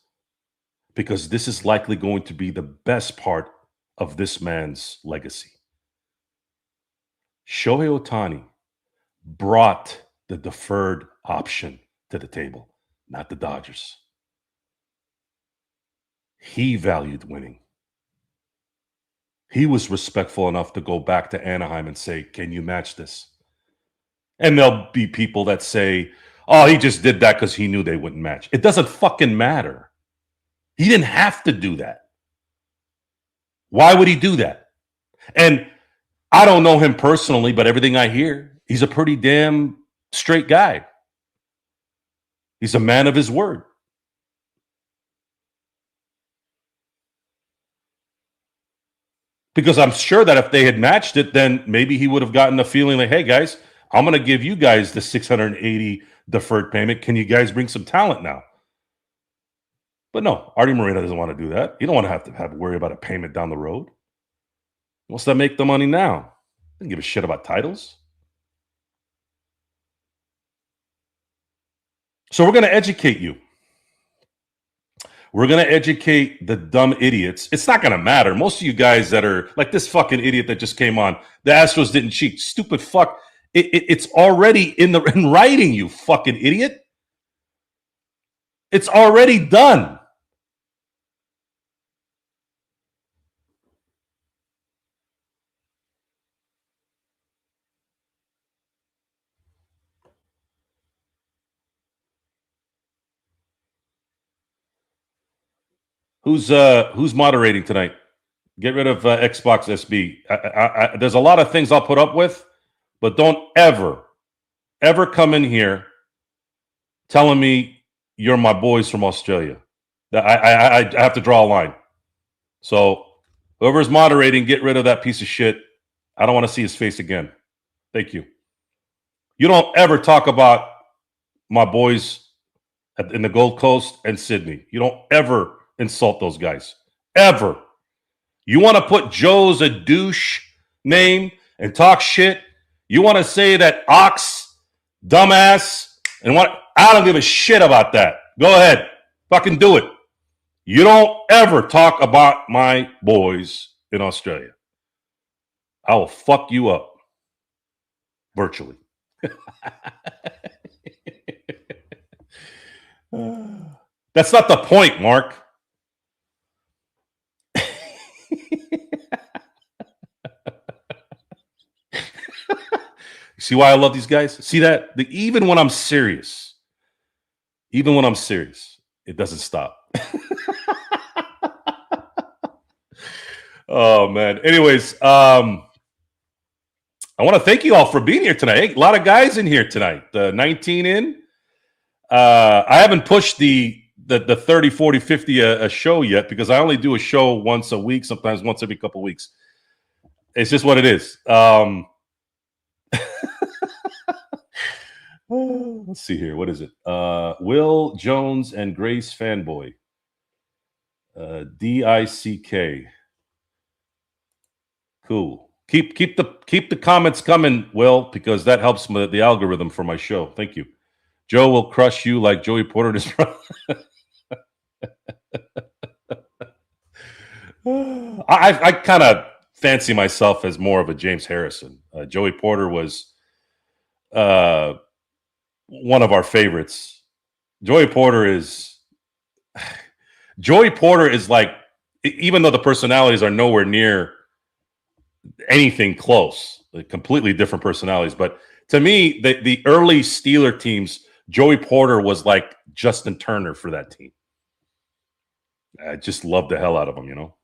because this is likely going to be the best part of this man's legacy. Shohei Ohtani brought the deferred option to the table, not the Dodgers. He valued winning. He was respectful enough to go back to Anaheim and say, can you match this? And there'll be people that say, oh, he just did that because he knew they wouldn't match. It doesn't fucking matter. He didn't have to do that. Why would he do that? And I don't know him personally, but everything I hear, he's a pretty damn straight guy. He's a man of his word. Because I'm sure that if they had matched it, then maybe he would have gotten the feeling like, hey, guys, I'm going to give you guys the $680 deferred payment. Can you guys bring some talent now? But no, Artie Moreno doesn't want to do that. You don't want to have to worry about a payment down the road. He wants to make the money now. Doesn't give a shit about titles. So we're going to educate you. We're going to educate the dumb idiots. It's not going to matter. Most of you guys that are like this fucking idiot that just came on, the Astros didn't cheat. Stupid fuck. It's already in writing, you fucking idiot. It's already done. Who's moderating tonight? Get rid of Xbox SB. There's a lot of things I'll put up with, but don't ever come in here telling me you're my boys from Australia. I have to draw a line. So whoever's moderating, get rid of that piece of shit. I don't want to see his face again. Thank you. You don't ever talk about my boys in the Gold Coast and Sydney. You don't ever insult those guys. Ever. You want to put Joe's a douche name and talk shit? You want to say that Ox, dumbass, and what? I don't give a shit about that. Go ahead. Fucking do it. You don't ever talk about my boys in Australia. I will fuck you up. Virtually. That's not the point, Mark. See why I love these guys? See that? Even when I'm serious, it doesn't stop. Oh, man. Anyways, I want to thank you all for being here tonight. Hey, a lot of guys in here tonight. 19 in. I haven't pushed the 30, 40, 50 a show yet because I only do a show once a week, sometimes once every couple of weeks. It's just what it is. Let's see here. What is it? Will Jones and Grace Fanboy. DICK. Cool. Keep the comments coming, Will, because that helps the algorithm for my show. Thank you. Joe will crush you like Joey Porter and his brother. I kind of fancy myself as more of a James Harrison. Joey Porter was one of our favorites. Joey Porter is like, even though the personalities are nowhere near anything close, like completely different personalities. But to me, the early Steeler teams, Joey Porter was like Justin Turner for that team. I just loved the hell out of him, you know?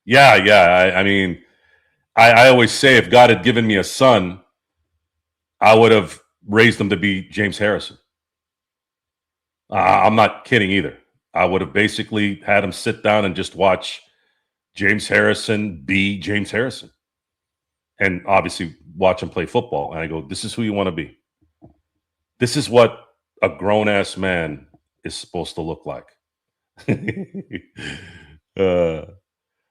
Yeah. I mean, I always say if God had given me a son, I would have raised him to be James Harrison. I'm not kidding either. I would have basically had him sit down and just watch James Harrison be James Harrison. And obviously watch him play football. And I go, this is who you want to be. This is what a grown-ass man is supposed to look like.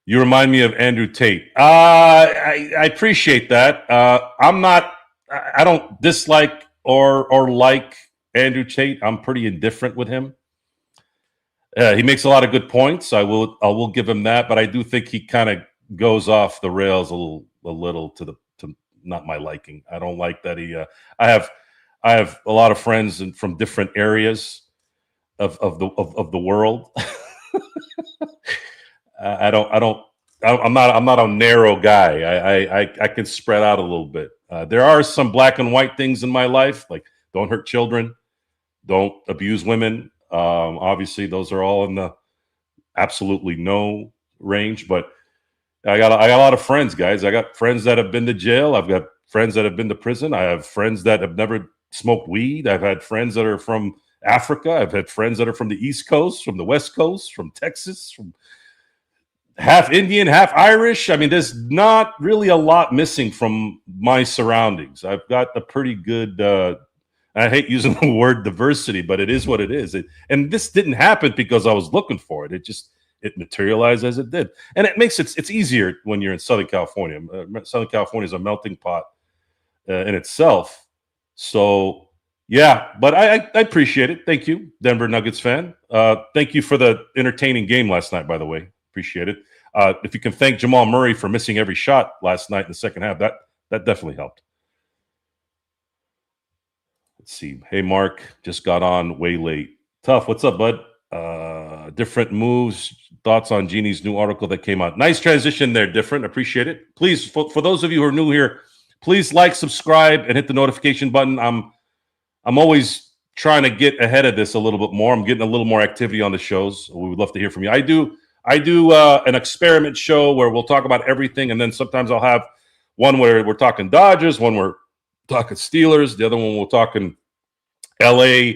You remind me of Andrew Tate. I appreciate that. I don't dislike or like Andrew Tate. I'm pretty indifferent with him. He makes a lot of good points. I will give him that, but I do think he kind of goes off the rails a little to not my liking. I don't like that he. I have a lot of friends from different areas of the world. I'm not a narrow guy. I can spread out a little bit. There are some black and white things in my life, like don't hurt children, don't abuse women. Obviously, those are all in the absolutely no range. But I got a lot of friends, guys. I got friends that have been to jail. I've got friends that have been to prison. I have friends that have never smoked weed. I've had friends that are from Africa. I've had friends that are from the East Coast, from the West Coast, from Texas, from half Indian, half Irish. I mean, there's not really a lot missing from my surroundings. I've got a pretty good, I hate using the word diversity, but it is what it is. And this didn't happen because I was looking for it. It materialized as it did. And it makes it's easier when you're in Southern California. Southern California is a melting pot in itself. So, yeah, but I appreciate it. Thank you, Denver Nuggets fan. Thank you for the entertaining game last night, by the way. Appreciate it. If you can thank Jamal Murray for missing every shot last night in the second half, that definitely helped. Let's see. Hey, Mark, just got on way late. Tough. What's up, bud? Different moves. Thoughts on Jeannie's new article that came out. Nice transition there, Different. Appreciate it. Please, for those of you who are new here, please like, subscribe, and hit the notification button. I'm always trying to get ahead of this a little bit more. I'm getting a little more activity on the shows. We would love to hear from you. I do an experiment show where we'll talk about everything, and then sometimes I'll have one where we're talking Dodgers, one we're talking Steelers, the other one we're talking LA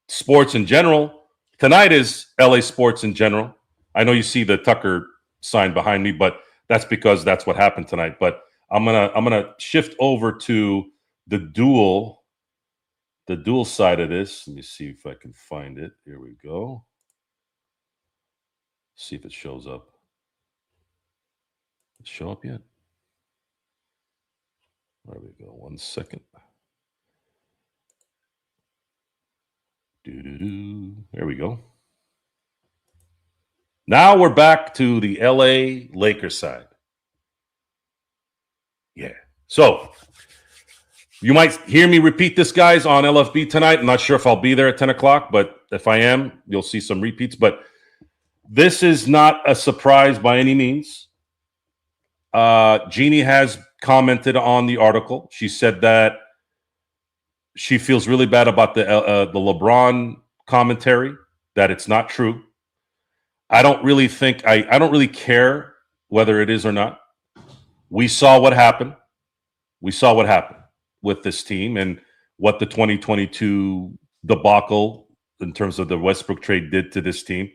sports in general. Tonight is LA sports in general. I know you see the Tucker sign behind me, but that's because that's what happened tonight. But I'm gonna shift over to the dual side of this. Let me see if I can find it. Here we go. See if it shows up. Did it show up yet? There we go. 1 second. There we go. Now we're back to the LA Lakers side. Yeah. So you might hear me repeat this, guys, on LFB tonight. I'm not sure if I'll be there at 10 o'clock, but if I am, you'll see some repeats. But this is not a surprise by any means. Jeannie has commented on the article. She said that she feels really bad about the LeBron commentary, that it's not true. I don't really think, I don't really care whether it is or not. We saw what happened. We saw what happened with this team and what the 2022 debacle in terms of the Westbrook trade did to this team.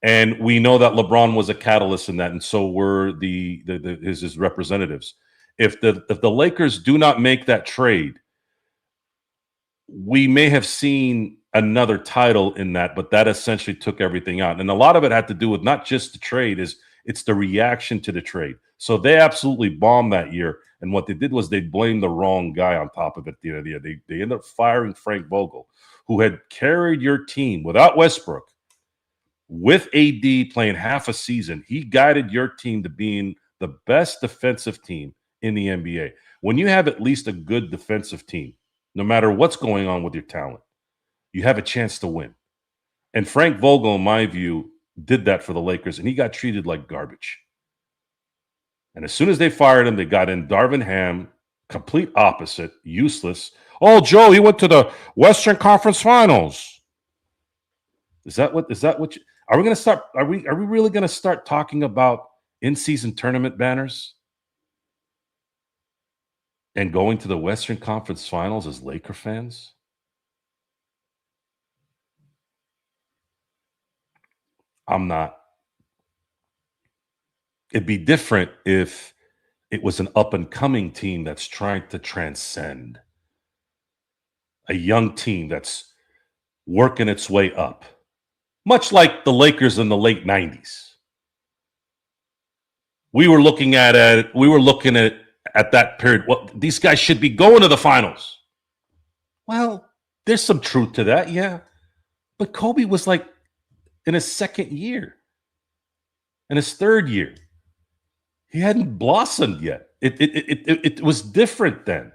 And we know that LeBron was a catalyst in that, and so were his representatives. If the Lakers do not make that trade, we may have seen another title in that, but that essentially took everything out. And a lot of it had to do with not just the trade, it's the reaction to the trade. So they absolutely bombed that year. And what they did was they blamed the wrong guy on top of it at the end of the year. They ended up firing Frank Vogel, who had carried your team without Westbrook, with AD playing half a season. He guided your team to being the best defensive team in the NBA. When you have at least a good defensive team, no matter what's going on with your talent, you have a chance to win. And Frank Vogel, in my view, did that for the Lakers, and he got treated like garbage. And as soon as they fired him, they got in Darvin Ham, complete opposite, useless. Oh, Joe, he went to the Western Conference Finals. Is that what you, are we going to start? Are we really going to start talking about in-season tournament banners and going to the Western Conference Finals as Laker fans? I'm not. It'd be different if it was an up-and-coming team that's trying to transcend, a young team that's working its way up, much like the Lakers in the late 90s. We were looking at it. We were looking at that period. Well, these guys should be going to the finals. Well, there's some truth to that, yeah. But Kobe was like in his second year, in his third year. He hadn't blossomed yet. It was different then.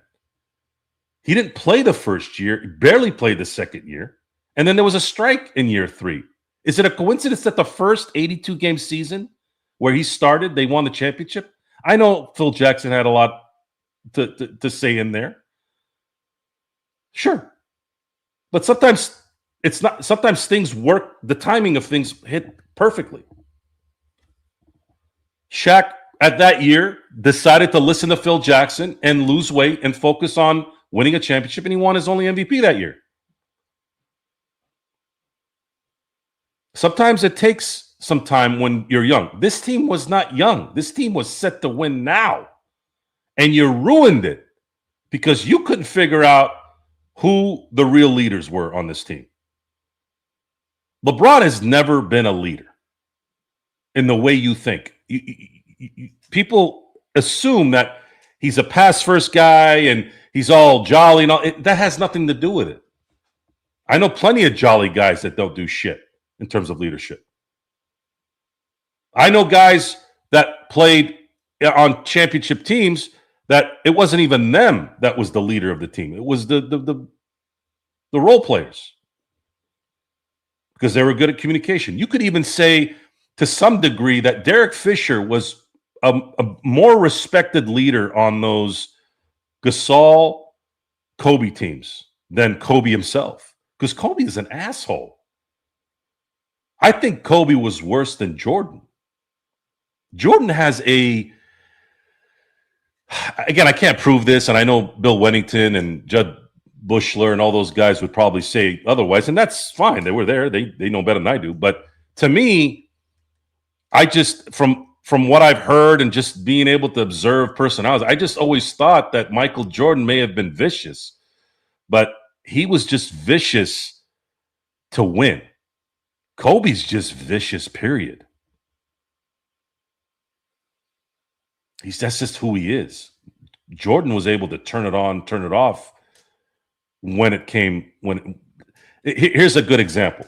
He didn't play the first year, barely played the second year. And then there was a strike in year 3. Is it a coincidence that the first 82-game season where he started, they won the championship? I know Phil Jackson had a lot to say in there. Sure. But sometimes it's not. Sometimes things work. The timing of things hit perfectly. Shaq, at that year, decided to listen to Phil Jackson and lose weight and focus on winning a championship, and he won his only MVP that year. Sometimes it takes some time when you're young. This team was not young. This team was set to win now. And you ruined it because you couldn't figure out who the real leaders were on this team. LeBron has never been a leader in the way you think. People assume that he's a pass-first guy and he's all jolly and all. That has nothing to do with it. I know plenty of jolly guys that don't do shit in terms of leadership. I know guys that played on championship teams that it wasn't even them that was the leader of the team. It was the role players because they were good at communication. You could even say to some degree that Derek Fisher was a more respected leader on those Gasol, Kobe teams than Kobe himself, because Kobe is an asshole. I think Kobe was worse than Jordan. Jordan has again, I can't prove this, and I know Bill Wennington and Judd Bushler and all those guys would probably say otherwise, and that's fine. They were there. They know better than I do. But to me, I just, from from what I've heard and just being able to observe personalities, I just always thought that Michael Jordan may have been vicious, but he was just vicious to win. Kobe's just vicious, period. That's just who he is. Jordan was able to turn it on, turn it off when it came. Here's a good example.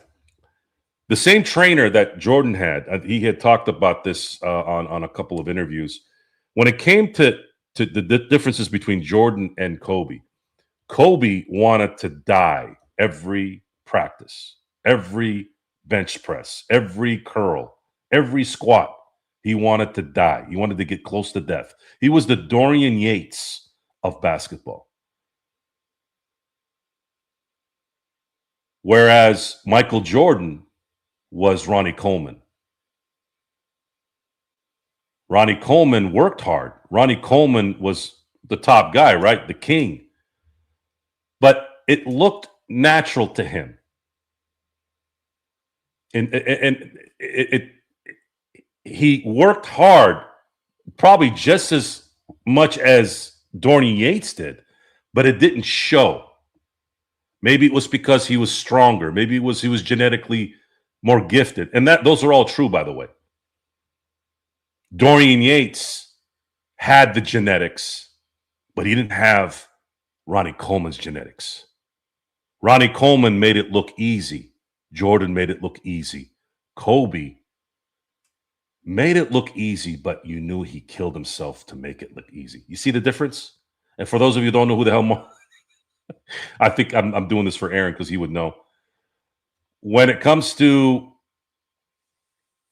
The same trainer that Jordan had, he had talked about this on a couple of interviews. When it came to the differences between Jordan and Kobe, Kobe wanted to die every practice, every bench press, every curl, every squat. He wanted to die. He wanted to get close to death. He was the Dorian Yates of basketball. Whereas Michael Jordan was Ronnie Coleman. Ronnie Coleman worked hard. Ronnie Coleman was the top guy, right? The king. But it looked natural to him. And he worked hard, probably just as much as Dorian Yates did, but it didn't show. Maybe it was because he was stronger. Maybe it was he was genetically more gifted. And those are all true, by the way. Dorian Yates had the genetics, but he didn't have Ronnie Coleman's genetics. Ronnie Coleman made it look easy. Jordan made it look easy. Kobe made it look easy, but you knew he killed himself to make it look easy. You see the difference? And for those of you who don't know who the hell I think I'm doing this for Aaron because he would know. When it comes to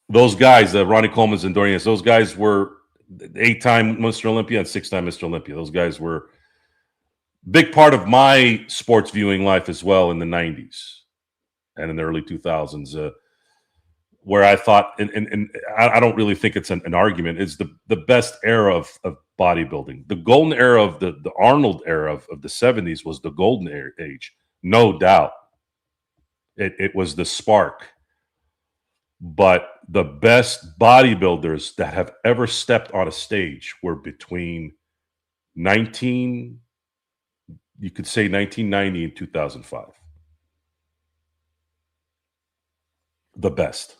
those guys, Ronnie Coleman's and Dorian, those guys were 8-time Mr. Olympia and 6-time Mr. Olympia. Those guys were a big part of my sports viewing life as well in the 90s and in the early 2000s, where I thought, and I don't really think it's an argument, it's the best era of bodybuilding. The golden era of the Arnold era of the 70s was the golden age, no doubt. It was the spark. But the best bodybuilders that have ever stepped on a stage were between you could say 1990 and 2005. The best.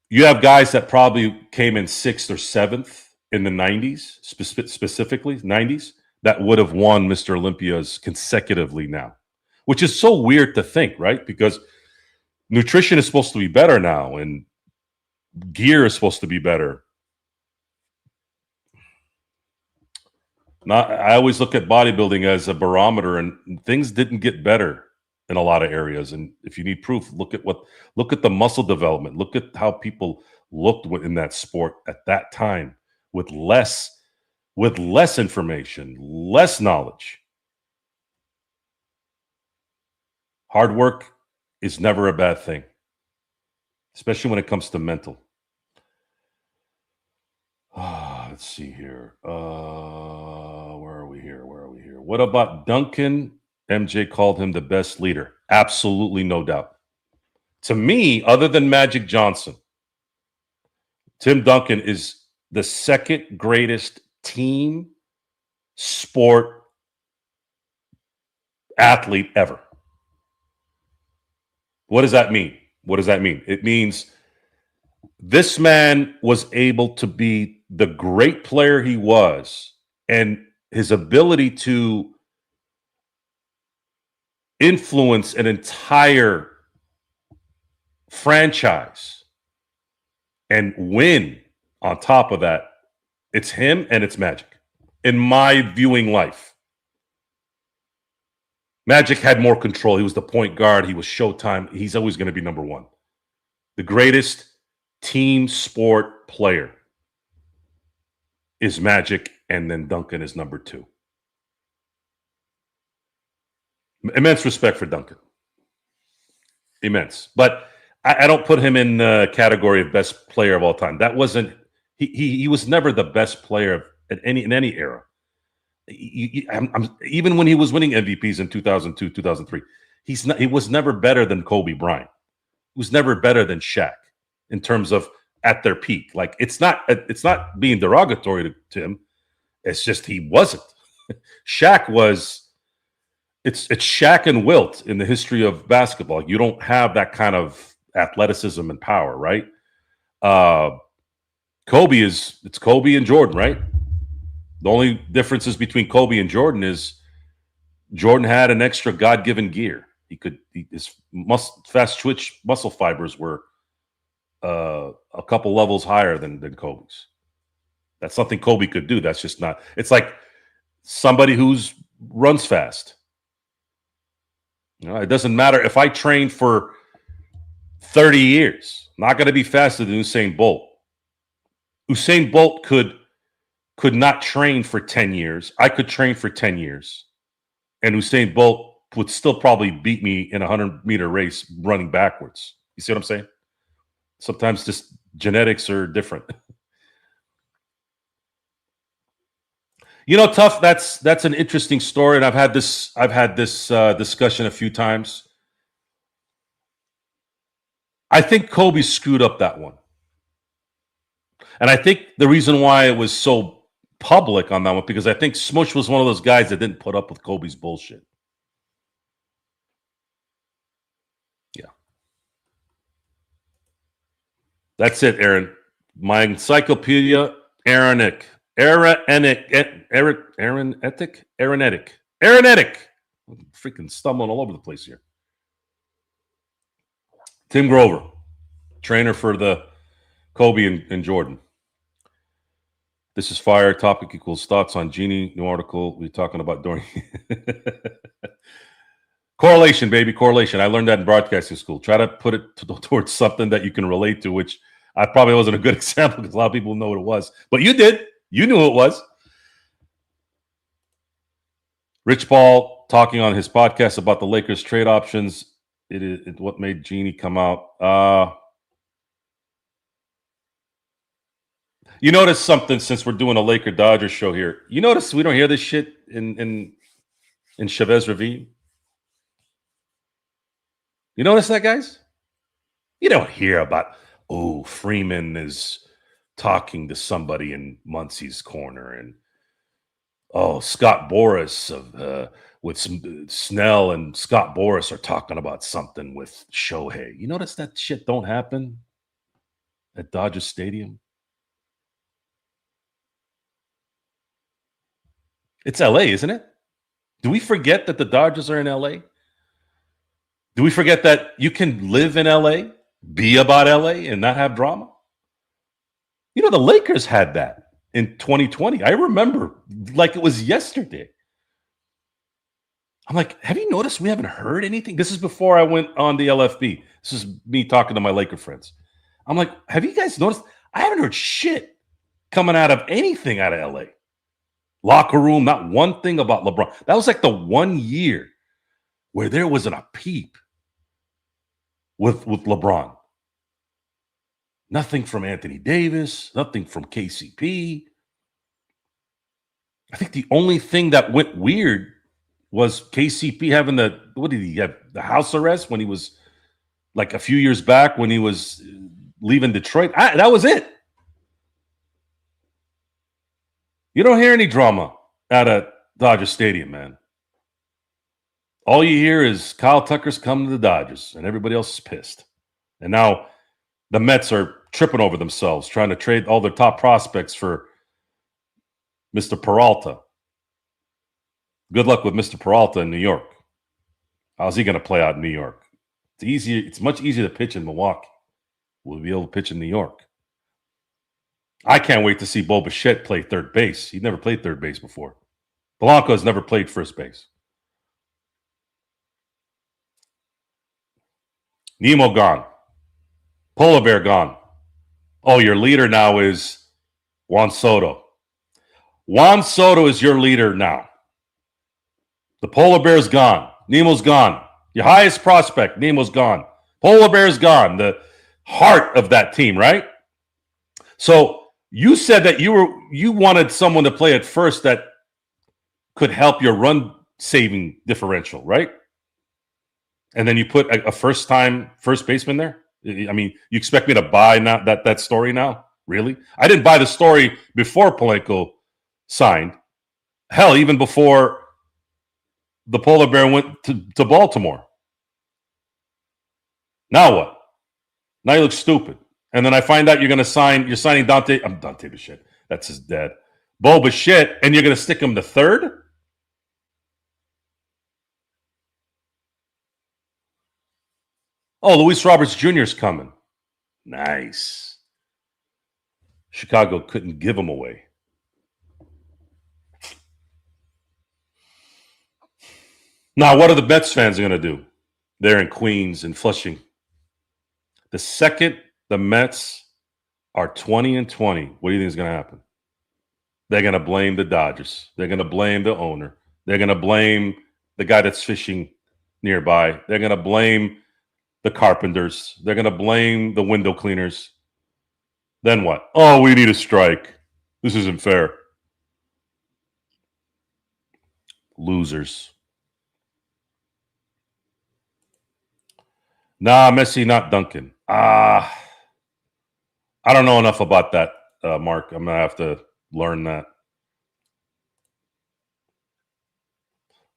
You have guys that probably came in 6th or 7th in the 90s, specifically 90s, that would have won Mr. Olympias consecutively now, which is so weird to think, right? Because nutrition is supposed to be better now and gear is supposed to be better. I always look at bodybuilding as a barometer, and things didn't get better in a lot of areas. And if you need proof, look at the muscle development. Look at how people looked in that sport at that time with less information, less knowledge. Hard work is never a bad thing, especially when it comes to mental. Let's see here. Where are we here? What about Duncan? MJ called him the best leader. Absolutely, no doubt. To me, other than Magic Johnson, Tim Duncan is the second greatest team sport athlete ever. What does that mean? It means this man was able to be the great player he was, and his ability to influence an entire franchise and win on top of that. It's him and it's Magic in my viewing life. Magic had more control. He was the point guard. He was Showtime. He's always going to be number one. The greatest team sport player is Magic, and then Duncan is number two. Immense respect for Duncan. Immense. But I don't put him in the category of best player of all time. That wasn't he was never the best player in any era. Even when he was winning MVPs in 2002, 2003, he was never better than Kobe Bryant. He was never better than Shaq in terms of at their peak. Like it's not being derogatory to him. It's just he wasn't. Shaq was. It's Shaq and Wilt in the history of basketball. You don't have that kind of athleticism and power, right? It's Kobe and Jordan, right? The only differences between Kobe and Jordan is Jordan had an extra God-given gear. His fast twitch muscle fibers were a couple levels higher than Kobe's. That's something Kobe could do. That's just not. It's like somebody who's runs fast. It doesn't matter if I train for 30 years. I'm not going to be faster than Usain Bolt. Usain Bolt could not train for 10 years. I could train for 10 years. And Usain Bolt would still probably beat me in a 100-meter race running backwards. You see what I'm saying? Sometimes just genetics are different. Tough. That's an interesting story, and I've had this discussion a few times. I think Kobe screwed up that one, and I think the reason why it was so public on that one because I think Smush was one of those guys that didn't put up with Kobe's bullshit. Yeah, that's it, Aaron. My encyclopedia, Aaronetic. I'm freaking stumbling all over the place here. Tim Grover, trainer for the Kobe and Jordan. This is fire. Topic equals thoughts on Genie. New article we're talking about during correlation, baby, correlation. I learned that in broadcasting school. Try to put it towards something that you can relate to, which I probably wasn't a good example because a lot of people know what it was, but you did. You knew it was. Rich Paul talking on his podcast about the Lakers trade options. It is what made Genie come out. You notice something since we're doing a Laker Dodgers show here. You notice we don't hear this shit in Chavez Ravine. You notice that, guys? You don't hear about Freeman is talking to somebody in Muncie's corner, and Scott Boras with Snell and Scott Boras are talking about something with Shohei. You notice that shit don't happen at Dodger Stadium? It's LA, isn't it? Do we forget that the Dodgers are in LA? Do we forget that you can live in LA, be about LA, and not have drama? The Lakers had that in 2020. I remember like it was yesterday. I'm like, have you noticed we haven't heard anything? This is before I went on the LFB. This is me talking to my Laker friends. I'm like, have you guys noticed? I haven't heard shit coming out of anything out of LA. Locker room, not one thing about LeBron. That was like the 1 year where there wasn't a peep with LeBron. Nothing from Anthony Davis, nothing from KCP. I think the only thing that went weird was KCP having what did he have? The house arrest when he was like a few years back when he was leaving Detroit. That was it. You don't hear any drama out of Dodger Stadium, man. All you hear is Kyle Tucker's coming to the Dodgers, and everybody else is pissed. And now the Mets are tripping over themselves, trying to trade all their top prospects for Mr. Peralta. Good luck with Mr. Peralta in New York. How's he going to play out in New York? It's much easier to pitch in Milwaukee. We'll be able to pitch in New York. I can't wait to see Bo Bichette play third base. He'd never played third base before. Polanco has never played first base. Nemo gone. Polar Bear gone. Oh, your leader now is Juan Soto. Juan Soto is your leader now. The Polar Bear's gone. Nemo's gone. Your highest prospect, Nemo's gone. Polar Bear's gone. The heart of that team, right? So you said that you wanted someone to play at first that could help your run saving differential, right? And then you put a first baseman there. I mean, you expect me to buy now that story now? Really? I didn't buy the story before Polanco signed. Hell, even before the polar bear went to Baltimore. Now what? Now you look stupid. And then I find out you're signing Dante. I'm Dante Bichette. That's his dad. Bo Bichette, and you're going to stick him to third? Oh, Luis Roberts Jr. is coming. Nice. Chicago couldn't give him away. Now, what are the Mets fans going to do? They're in Queens and Flushing. The second the Mets are 20-20, what do you think is going to happen? They're going to blame the Dodgers. They're going to blame the owner. They're going to blame the guy that's fishing nearby. They're going to blame the carpenters. They're going to blame the window cleaners. Then what? Oh, we need a strike. This isn't fair. Losers. Nah, Messi, not Duncan. I don't know enough about that, Mark. I'm going to have to learn that.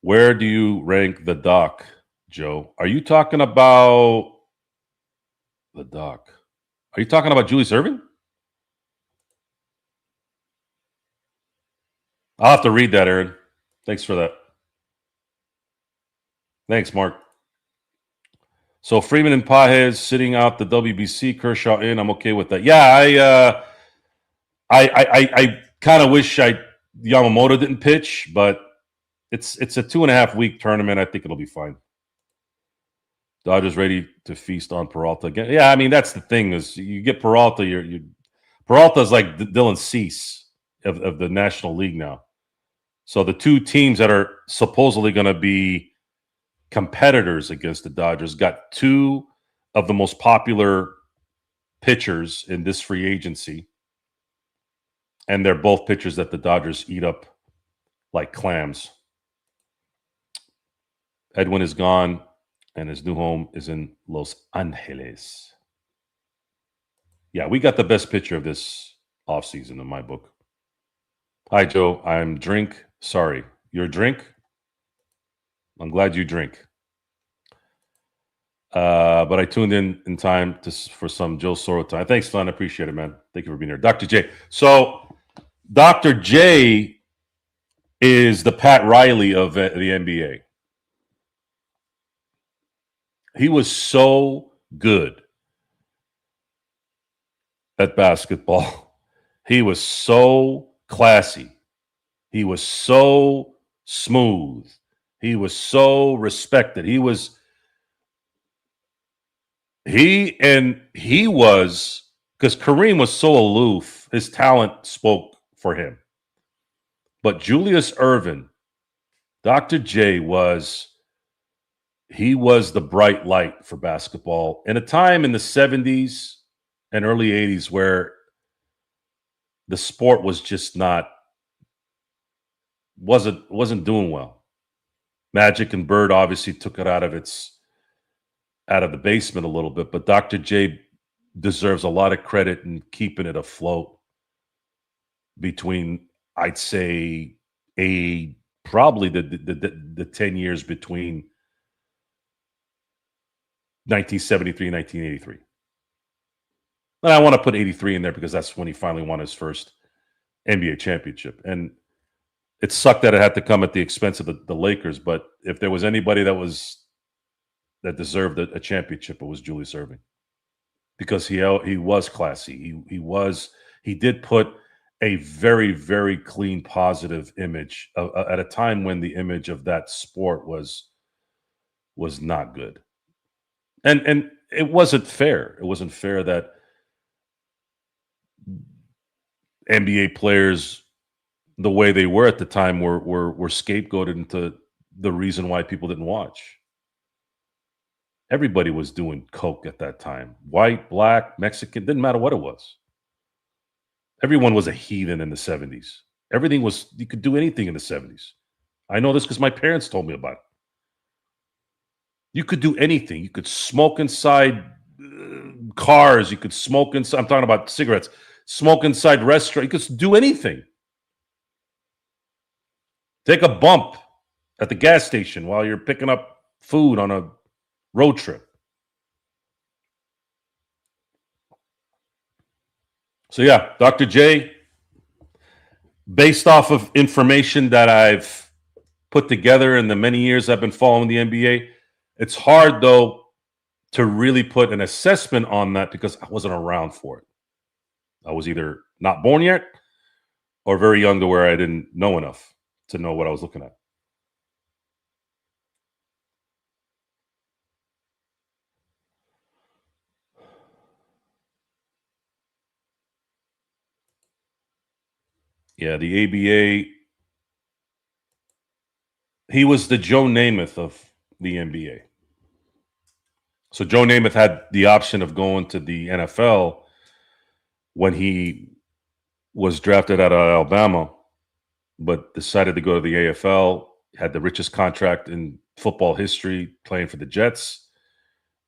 Where do you rank the doc, Joe? Are you talking about the doc? Are you talking about Julius Erving? I'll have to read that, Aaron. Thanks for that. Thanks, Mark. So Freeman and Pages sitting out the WBC, Kershaw in. I'm okay with that. Yeah, I kind of wish Yamamoto didn't pitch, but it's a 2.5 week tournament. I think it'll be fine. Dodgers ready to feast on Peralta again. Yeah, I mean that's the thing is you get Peralta. Peralta's like Dylan Cease of the National League now. So the two teams that are supposedly going to be competitors against the Dodgers got two of the most popular pitchers in this free agency, and they're both pitchers that the Dodgers eat up like clams. Edwin is gone, and his new home is in Los Angeles. Yeah, we got the best pitcher of this offseason in my book. Hi, Joe. I'm drink. Sorry. Your drink? I'm glad you drink. But I tuned in time for some Joe Soro time. Thanks, Glenn. I appreciate it, man. Thank you for being here. Dr. J. So, Dr. J is the Pat Riley of the NBA. He was so good at basketball. He was so classy. He was so smooth. He was so respected. He was because Kareem was so aloof, his talent spoke for him. But Julius Erving, Dr. J was the bright light for basketball in a time in the 70s and early 80s where the sport was just wasn't doing well. Magic and Bird obviously took it out of the basement a little bit, but Dr. J deserves a lot of credit in keeping it afloat between, I'd say, probably the 10 years between 1973 and 1983. And I want to put 83 in there because that's when he finally won his first NBA championship. And it sucked that it had to come at the expense of the Lakers, but if there was anybody that deserved a championship, it was Julius Erving, because he was classy. He did put a very, very clean, positive image at a time when the image of that sport was not good, and it wasn't fair. It wasn't fair that NBA players, the way they were at the time, were scapegoated into the reason why people didn't watch. Everybody was doing coke at that time. White, black, Mexican, didn't matter what it was. Everyone was a heathen in the 70s. You could do anything in the 70s. I know this because my parents told me about it. You could do anything. You could smoke inside cars. You could smoke inside. I'm talking about cigarettes. Smoke inside restaurant. You could do anything. Take a bump at the gas station while you're picking up food on a road trip. So yeah, Dr. J, based off of information that I've put together in the many years I've been following the NBA, it's hard though to really put an assessment on that because I wasn't around for it. I was either not born yet or very young to where I didn't know enough to know what I was looking at. Yeah, the ABA, he was the Joe Namath of the NBA. So Joe Namath had the option of going to the NFL when he was drafted out of Alabama, but decided to go to the AFL, had the richest contract in football history playing for the Jets,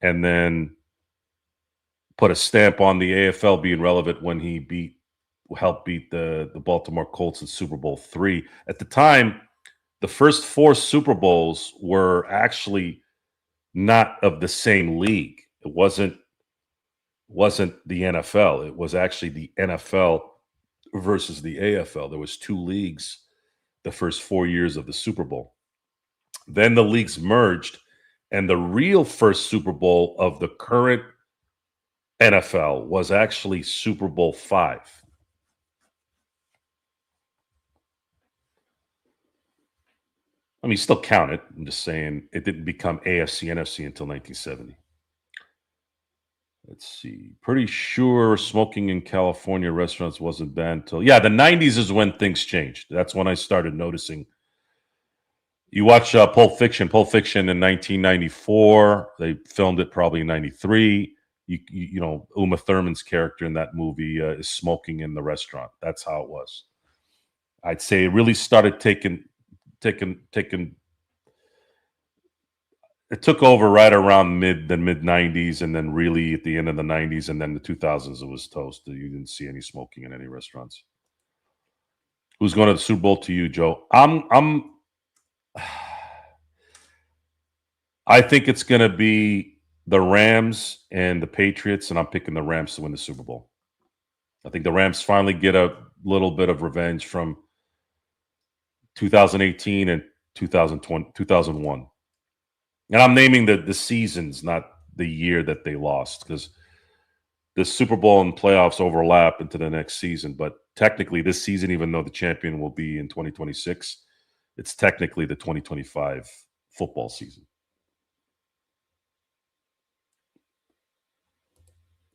and then put a stamp on the AFL being relevant when he helped beat the Baltimore Colts in Super Bowl III. At the time, the first 4 Super Bowls were actually not of the same league. It wasn't the NFL. It was actually the NFL versus the AFL. There was 2 leagues the first 4 years of the Super Bowl. Then the leagues merged, and the real first Super Bowl of the current NFL was actually Super Bowl V. I mean, still count it. I'm just saying it didn't become AFC, NFC until 1970. Let's see. Pretty sure smoking in California restaurants wasn't banned until, yeah, the 90s is when things changed. That's when I started noticing. You watch Pulp Fiction in 1994. They filmed it probably in 93. You know, Uma Thurman's character in that movie is smoking in the restaurant. That's how it was. I'd say it really started taking it took over right around mid 90s, and then really at the end of the 90s, and then the 2000s it was toast. You didn't see any smoking in any restaurants. Who's going to the Super Bowl to you, Joe? I think it's going to be the Rams and the Patriots, and I'm picking the Rams to win the Super Bowl. I think the Rams finally get a little bit of revenge from 2018 and 2001. And I'm naming the seasons, not the year that they lost, because the Super Bowl and playoffs overlap into the next season. But technically, this season, even though the champion will be in 2026, it's technically the 2025 football season.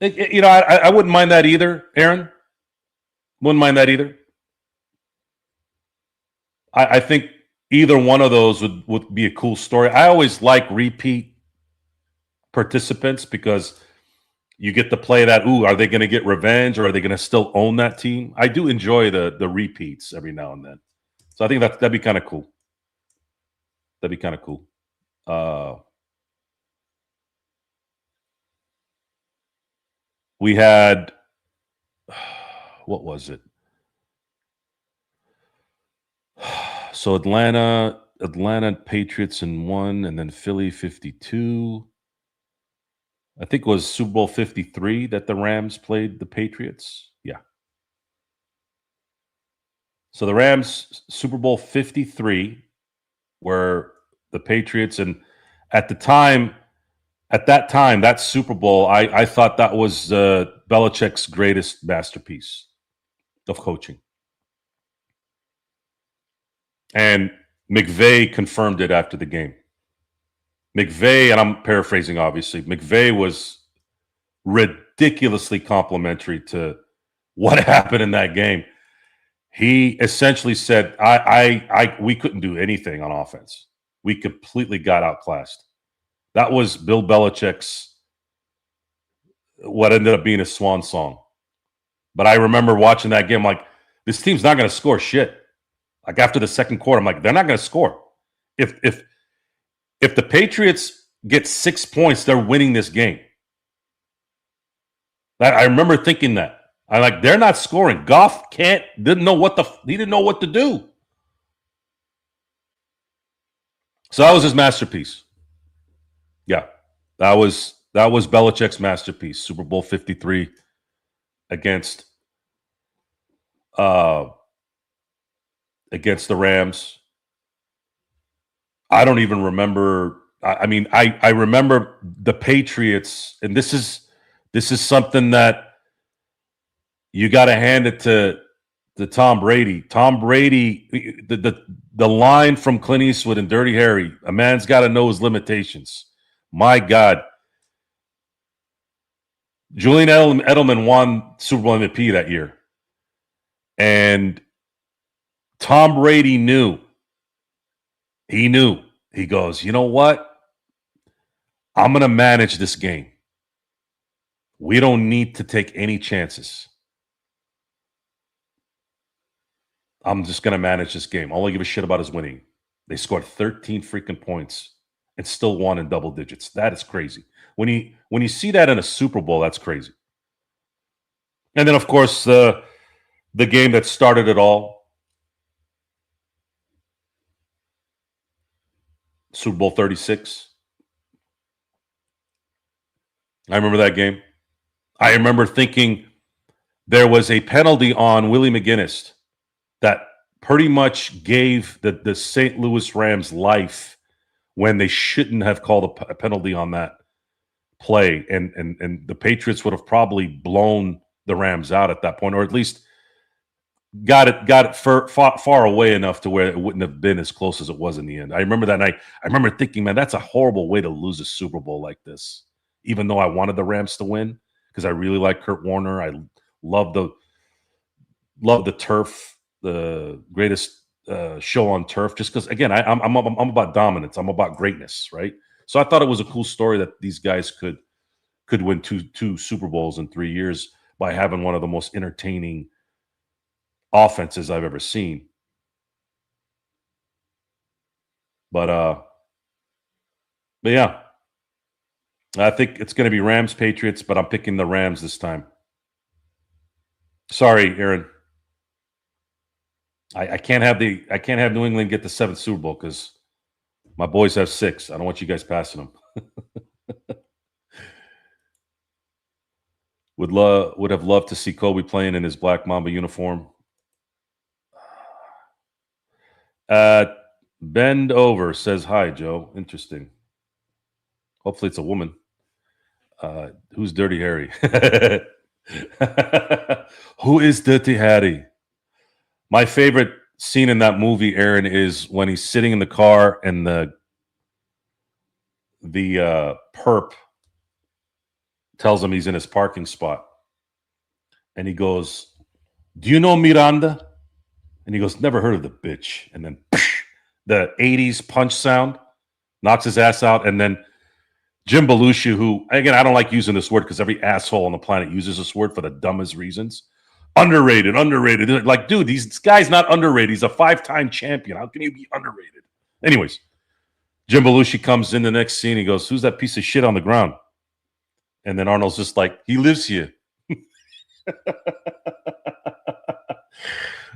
You know, I wouldn't mind that either, Aaron. Wouldn't mind that either. I think either one of those would be a cool story. I always like repeat participants because you get to play that, ooh, are they going to get revenge or are they going to still own that team? I do enjoy the repeats every now and then. So I think that'd be kind of cool. That'd be kind of cool. We had, what was it? So Atlanta Patriots in 1, and then Philly 52. I think it was Super Bowl 53 that the Rams played the Patriots. Yeah. So the Rams Super Bowl 53 were the Patriots, and at that time, that Super Bowl, I thought that was Belichick's greatest masterpiece of coaching. And McVay confirmed it after the game. McVay, and I'm paraphrasing obviously, McVay was ridiculously complimentary to what happened in that game. He essentially said, we couldn't do anything on offense. We completely got outclassed. That was Bill Belichick's, what ended up being a swan song. But I remember watching that game like, this team's not going to score shit. Like after the second quarter, I'm like, they're not going to score. If the Patriots get 6 points, they're winning this game. I remember thinking that. I like they're not scoring. Goff didn't know what to do. So that was his masterpiece. Yeah, that was Belichick's masterpiece. Super Bowl 53 against uh against the Rams. I don't even remember. I mean, I remember the Patriots, and this is something that you got to hand it to Tom Brady. Tom Brady, the line from Clint Eastwood and Dirty Harry, a man's got to know his limitations. My God, Julian Edelman won Super Bowl MVP that year, and Tom Brady knew. He knew. He goes, you know what? I'm going to manage this game. We don't need to take any chances. I'm just going to manage this game. All I give a shit about is winning. They scored 13 freaking points and still won in double digits. That is crazy. When you see that in a Super Bowl, that's crazy. And then, of course, the game that started it all, Super Bowl 36. I remember that game. I remember thinking there was a penalty on Willie McGinnis that pretty much gave the St. Louis Rams life when they shouldn't have called a penalty on that play. And the Patriots would have probably blown the Rams out at that point, or at least got it far away enough to where it wouldn't have been as close as it was in the end. I remember that night. I remember thinking, man, that's a horrible way to lose a Super Bowl like this, even though I wanted the Rams to win because I really like Kurt Warner. I love the turf, the greatest show on turf. Just because, again, I'm about dominance. I'm about greatness, right? So I thought it was a cool story that these guys could win two Super Bowls in 3 years by having one of the most entertaining offenses I've ever seen. But yeah, I think it's going to be Rams Patriots, but I'm picking the Rams this time. Sorry, Aaron. I can't have New England get the 7th Super Bowl because my boys have 6. I don't want you guys passing them. Would have loved to see Kobe playing in his Black Mamba uniform. Bend Over says hi, Joe. Interesting. Hopefully it's a woman. Who's Dirty Harry? Who is Dirty Harry? My favorite scene in that movie, Aaron, is when he's sitting in the car and the perp tells him he's in his parking spot. And he goes, "Do you know Miranda?" And he goes, "Never heard of the bitch." And then the 80s punch sound knocks his ass out. And then Jim Belushi, who, again, I don't like using this word because every asshole on the planet uses this word for the dumbest reasons. Underrated. Like, dude, this guy's not underrated. He's a 5-time champion. How can he be underrated? Anyways, Jim Belushi comes in the next scene. He goes, "Who's that piece of shit on the ground?" And then Arnold's just like, "He lives here."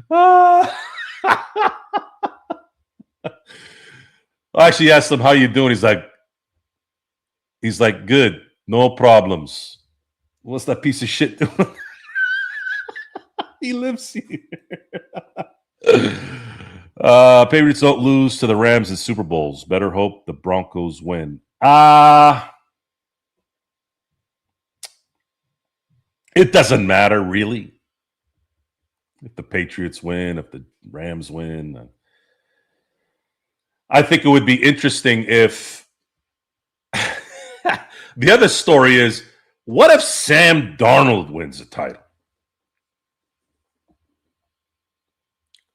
I actually asked him, "How you doing?" He's like, "Good, no problems." What's that piece of shit doing? He lives here. Patriots don't lose to the Rams in Super Bowls. Better hope the Broncos win. It doesn't matter, really. If the Patriots win, if the Rams win. I think it would be interesting if the other story is, what if Sam Darnold wins a title?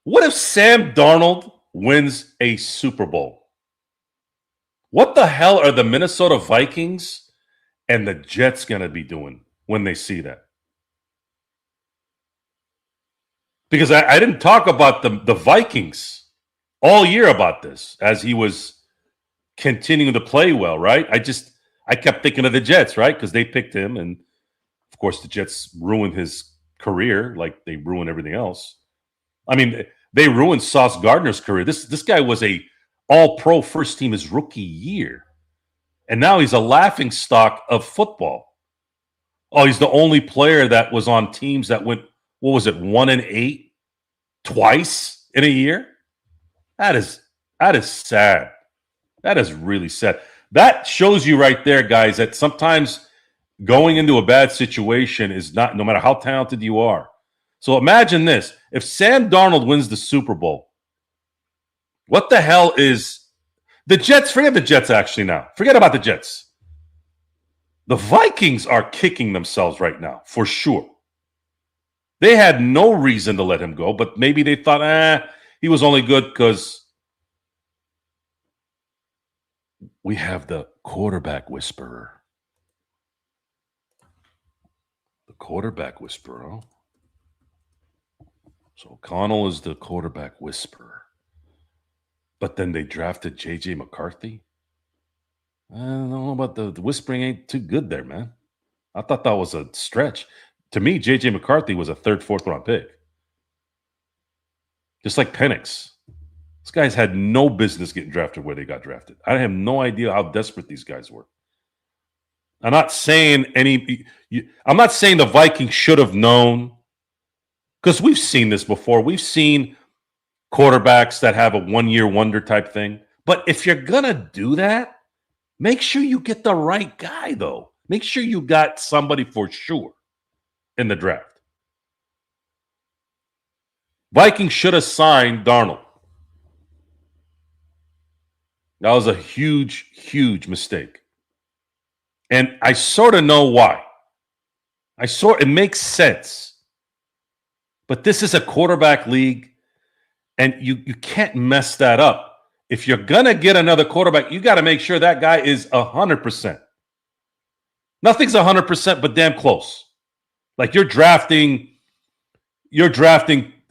What if Sam Darnold wins a Super Bowl? What the hell are the Minnesota Vikings and the Jets going to be doing when they see that? Because I didn't talk about the Vikings all year about this as he was continuing to play well, right? I kept thinking of the Jets, right? Because they picked him, and Of course, the Jets ruined his career like they ruined everything else. I mean, they ruined Sauce Gardner's career. This guy was a all-pro first team his rookie year. And now he's a laughing stock of football. Oh, he's the only player that was on teams that went, what was it, 1-8 twice in a year? That is sad. That is really sad. That shows you right there, guys, that sometimes going into a bad situation is not, no matter how talented you are. So imagine this. If Sam Darnold wins the Super Bowl, what the hell is the Jets? Forget the Jets actually now. Forget about the Jets. The Vikings are kicking themselves right now, for sure. They had no reason to let him go, but maybe they thought, he was only good because we have the quarterback whisperer. The quarterback whisperer. So O'Connell is the quarterback whisperer. But then they drafted J.J. McCarthy. I don't know about the whispering ain't too good there, man. I thought that was a stretch. To me, J.J. McCarthy was a third, fourth round pick. Just like Penix. These guys had no business getting drafted where they got drafted. I have no idea how desperate these guys were. I'm not saying the Vikings should have known, because we've seen this before. We've seen quarterbacks that have a one-year wonder type thing. But if you're going to do that, make sure you get the right guy, though. Make sure you got somebody for sure in the draft. Vikings should have signed Darnold. That was a huge, huge mistake. And I sort of know why. It makes sense. But this is a quarterback league, and you can't mess that up. If you're going to get another quarterback, you got to make sure that guy is 100%. Nothing's 100%, but damn close. Like you're drafting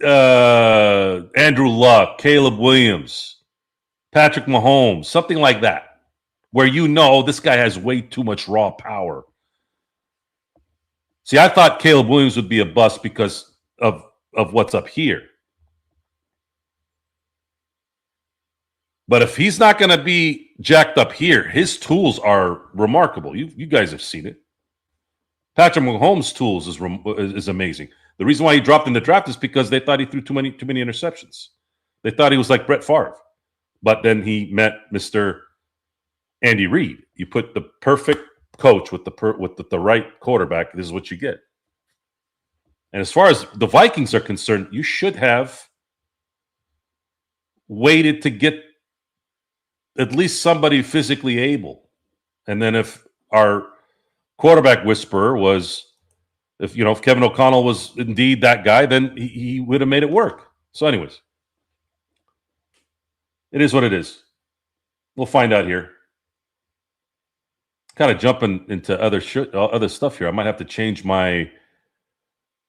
Andrew Luck, Caleb Williams, Patrick Mahomes, something like that, where you know this guy has way too much raw power. See, I thought Caleb Williams would be a bust because of what's up here. But if he's not going to be jacked up here, his tools are remarkable. You guys have seen it. Patrick Mahomes' tools is amazing. The reason why he dropped in the draft is because they thought he threw too many interceptions. They thought he was like Brett Favre. But then he met Mr. Andy Reid. You put the perfect coach with the right quarterback, this is what you get. And as far as the Vikings are concerned, you should have waited to get at least somebody physically able. And then if our quarterback whisperer was, if Kevin O'Connell was indeed that guy, then he would have made it work. So anyways, it is what it is. We'll find out here. Kind of jumping into other stuff here. I might have to change my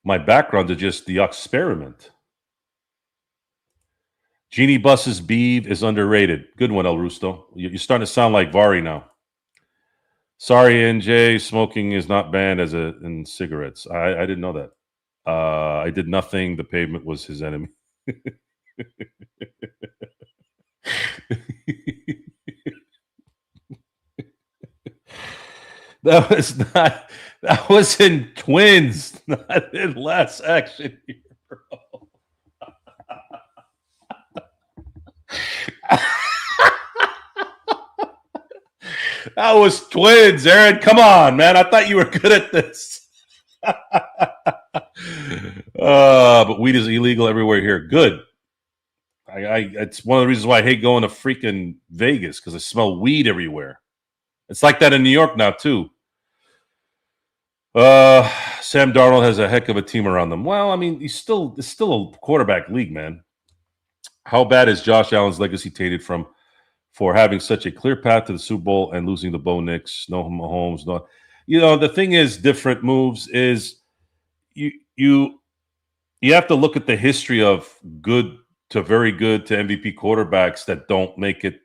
background to just the OXperiment. Genie Bus's Beeve is underrated. Good one, El Rusto. You're starting to sound like Vari now. Sorry, NJ. Smoking is not banned in cigarettes. I didn't know that. I did nothing. The pavement was his enemy. That was in Twins, not in Last Action Hero. That was Twins, Aaron. Come on, man. I thought you were good at this. But weed is illegal everywhere here. Good. It's one of the reasons why I hate going to freaking Vegas, because I smell weed everywhere. It's like that in New York now, too. Sam Darnold has a heck of a team around them. Well, I mean, it's still a quarterback league, man. How bad is Josh Allen's legacy tainted for having such a clear path to the Super Bowl and losing the Bo Nix? No Mahomes, no. The thing is, different moves is you have to look at the history of good to very good to MVP quarterbacks that don't make it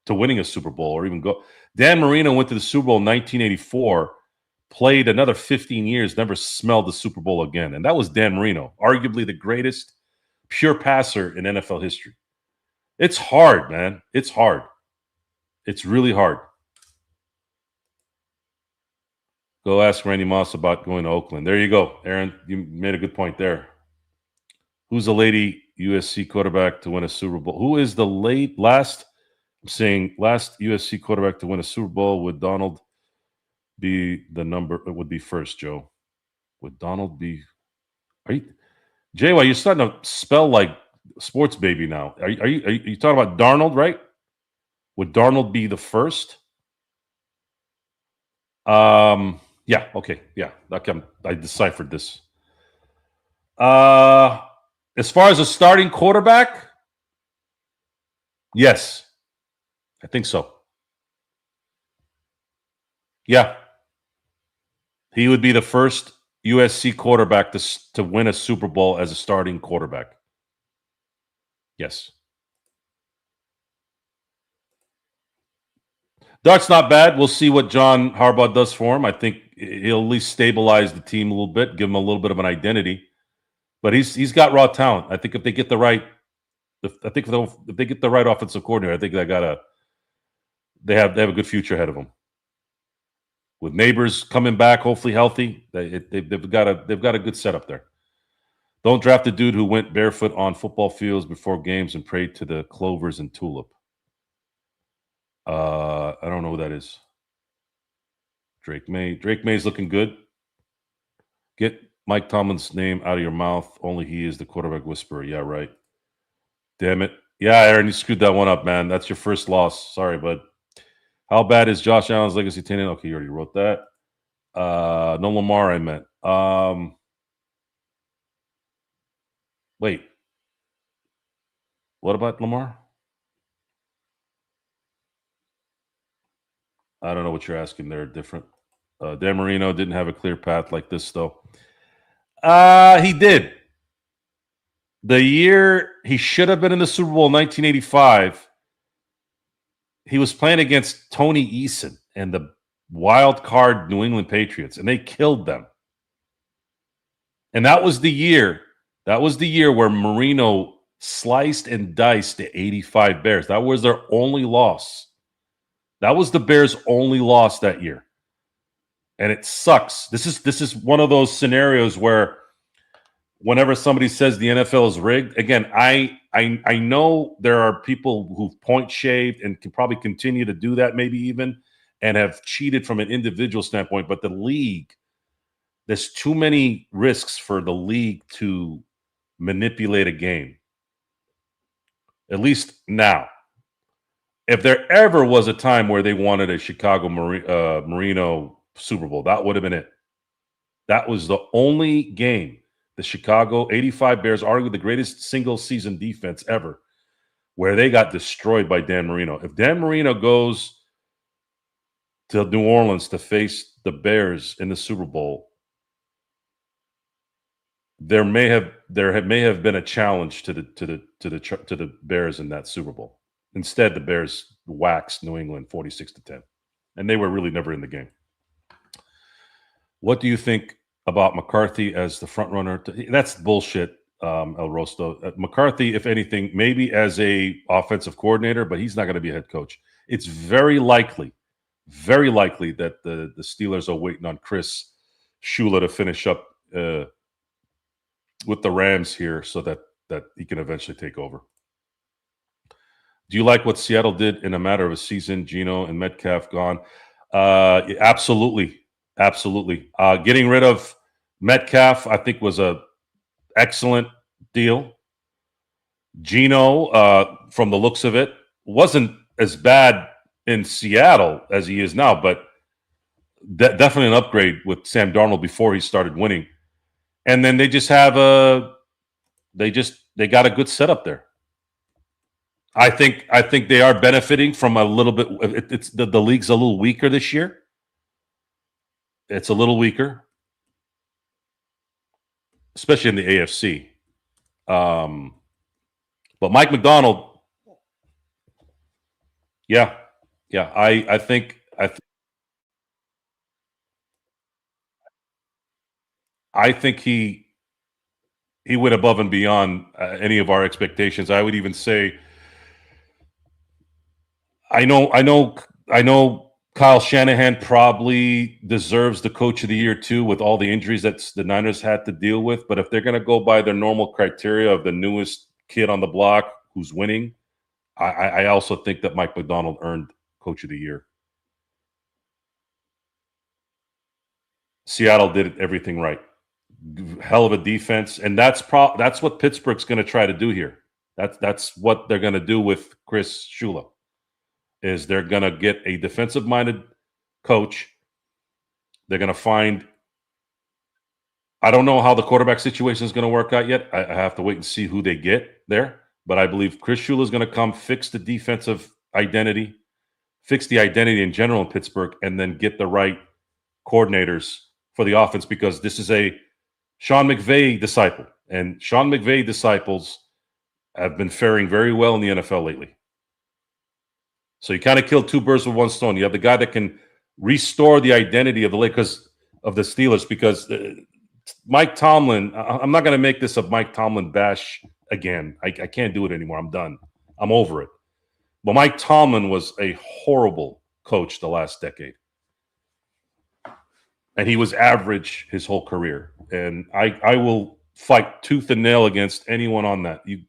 to winning a Super Bowl or even go. Dan Marino went to the Super Bowl in 1984, played another 15 years, never smelled the Super Bowl again. And that was Dan Marino, arguably the greatest pure passer in NFL history. It's hard, man. It's hard. It's really hard. Go ask Randy Moss about going to Oakland. There you go, Aaron. You made a good point there. Who's the lady USC quarterback to win a Super Bowl? Who is the last? I'm saying last USC quarterback to win a Super Bowl. Would Donald be the number? It would be first, Joe. Would Donald be? Are you, JY? You're starting to spell like sports baby now. Are you talking about Darnold, right? Would Darnold be the first? Yeah. Okay. Yeah. Okay. I deciphered this. As far as a starting quarterback, yes, I think so. Yeah, he would be the first USC quarterback to win a Super Bowl as a starting quarterback. Yes. That's not bad. We'll see what John Harbaugh does for him. I think he'll at least stabilize the team a little bit, give him a little bit of an identity. But he's got raw talent. I think if they get the right, if they get the right offensive coordinator, I think they have a good future ahead of them. With Neighbors coming back, hopefully healthy, they've got a good setup there. Don't draft a dude who went barefoot on football fields before games and prayed to the clovers and tulip. I don't know who that is. Drake May. Drake May's looking good. Get Mike Tomlin's name out of your mouth. Only he is the quarterback whisperer. Yeah, right. Damn it. Yeah, Aaron, you screwed that one up, man. That's your first loss. Sorry, bud. How bad is Josh Allen's legacy tenant? Okay, you already wrote that. No Lamar, I meant. Wait. What about Lamar? I don't know what you're asking. They're different. Dan Marino didn't have a clear path like this, though. He did. The year he should have been in the Super Bowl in 1985, he was playing against Tony Eason and the wild card New England Patriots, and they killed them. And that was the year. That was the year where Marino sliced and diced the 85 Bears. That was their only loss. That was the Bears' only loss that year. And it sucks. This is one of those scenarios where whenever somebody says the NFL is rigged, again, I know there are people who've point shaved and can probably continue to do that, maybe even, and have cheated from an individual standpoint. But the league, there's too many risks for the league to manipulate a game. At least now. If there ever was a time where they wanted a Chicago Marino Super Bowl, that would have been it. That was the only game the Chicago 85 Bears, arguably the greatest single season defense ever, where they got destroyed by Dan Marino. If Dan Marino goes to New Orleans to face the Bears in the Super Bowl, there may have been a challenge to the Bears in that Super Bowl. Instead, the Bears waxed New England 46-10, and they were really never in the game. What do you think about McCarthy as the front runner? That's bullshit, El Rosto. McCarthy, if anything, maybe as a offensive coordinator, but he's not going to be a head coach. It's very likely that the Steelers are waiting on Chris Shula to finish up with the Rams here so that he can eventually take over. Do you like what Seattle did in a matter of a season? Geno and Metcalf gone. Absolutely. Getting rid of Metcalf, I think, was a excellent deal. Geno, from the looks of it, wasn't as bad in Seattle as he is now, but definitely an upgrade with Sam Darnold before he started winning. And then they just have they got a good setup there. I think they are benefiting from a little bit. It's the league's a little weaker this year. It's a little weaker, especially in the AFC. But Mike Macdonald, yeah, I think I think he went above and beyond any of our expectations. I would even say, I know. Kyle Shanahan probably deserves the Coach of the Year too, with all the injuries that the Niners had to deal with. But if they're going to go by their normal criteria of the newest kid on the block who's winning, I also think that Mike Macdonald earned Coach of the Year. Seattle did everything right. Hell of a defense, and that's what Pittsburgh's going to try to do here. That's what they're going to do with Chris Shula. Is they're going to get a defensive-minded coach. They're going to find. I don't know how the quarterback situation is going to work out yet. I have to wait and see who they get there. But I believe Chris Shula is going to come fix the defensive identity, fix the identity in general in Pittsburgh, and then get the right coordinators for the offense, because this is a Sean McVay disciple. And Sean McVay disciples have been faring very well in the NFL lately. So you kind of kill two birds with one stone. You have the guy that can restore the identity of the Lakers, of the Steelers, because Mike Tomlin, I'm not going to make this a Mike Tomlin bash again. I can't do it anymore. I'm done. I'm over it. But Mike Tomlin was a horrible coach the last decade. And he was average his whole career. And I will fight tooth and nail against anyone on that. You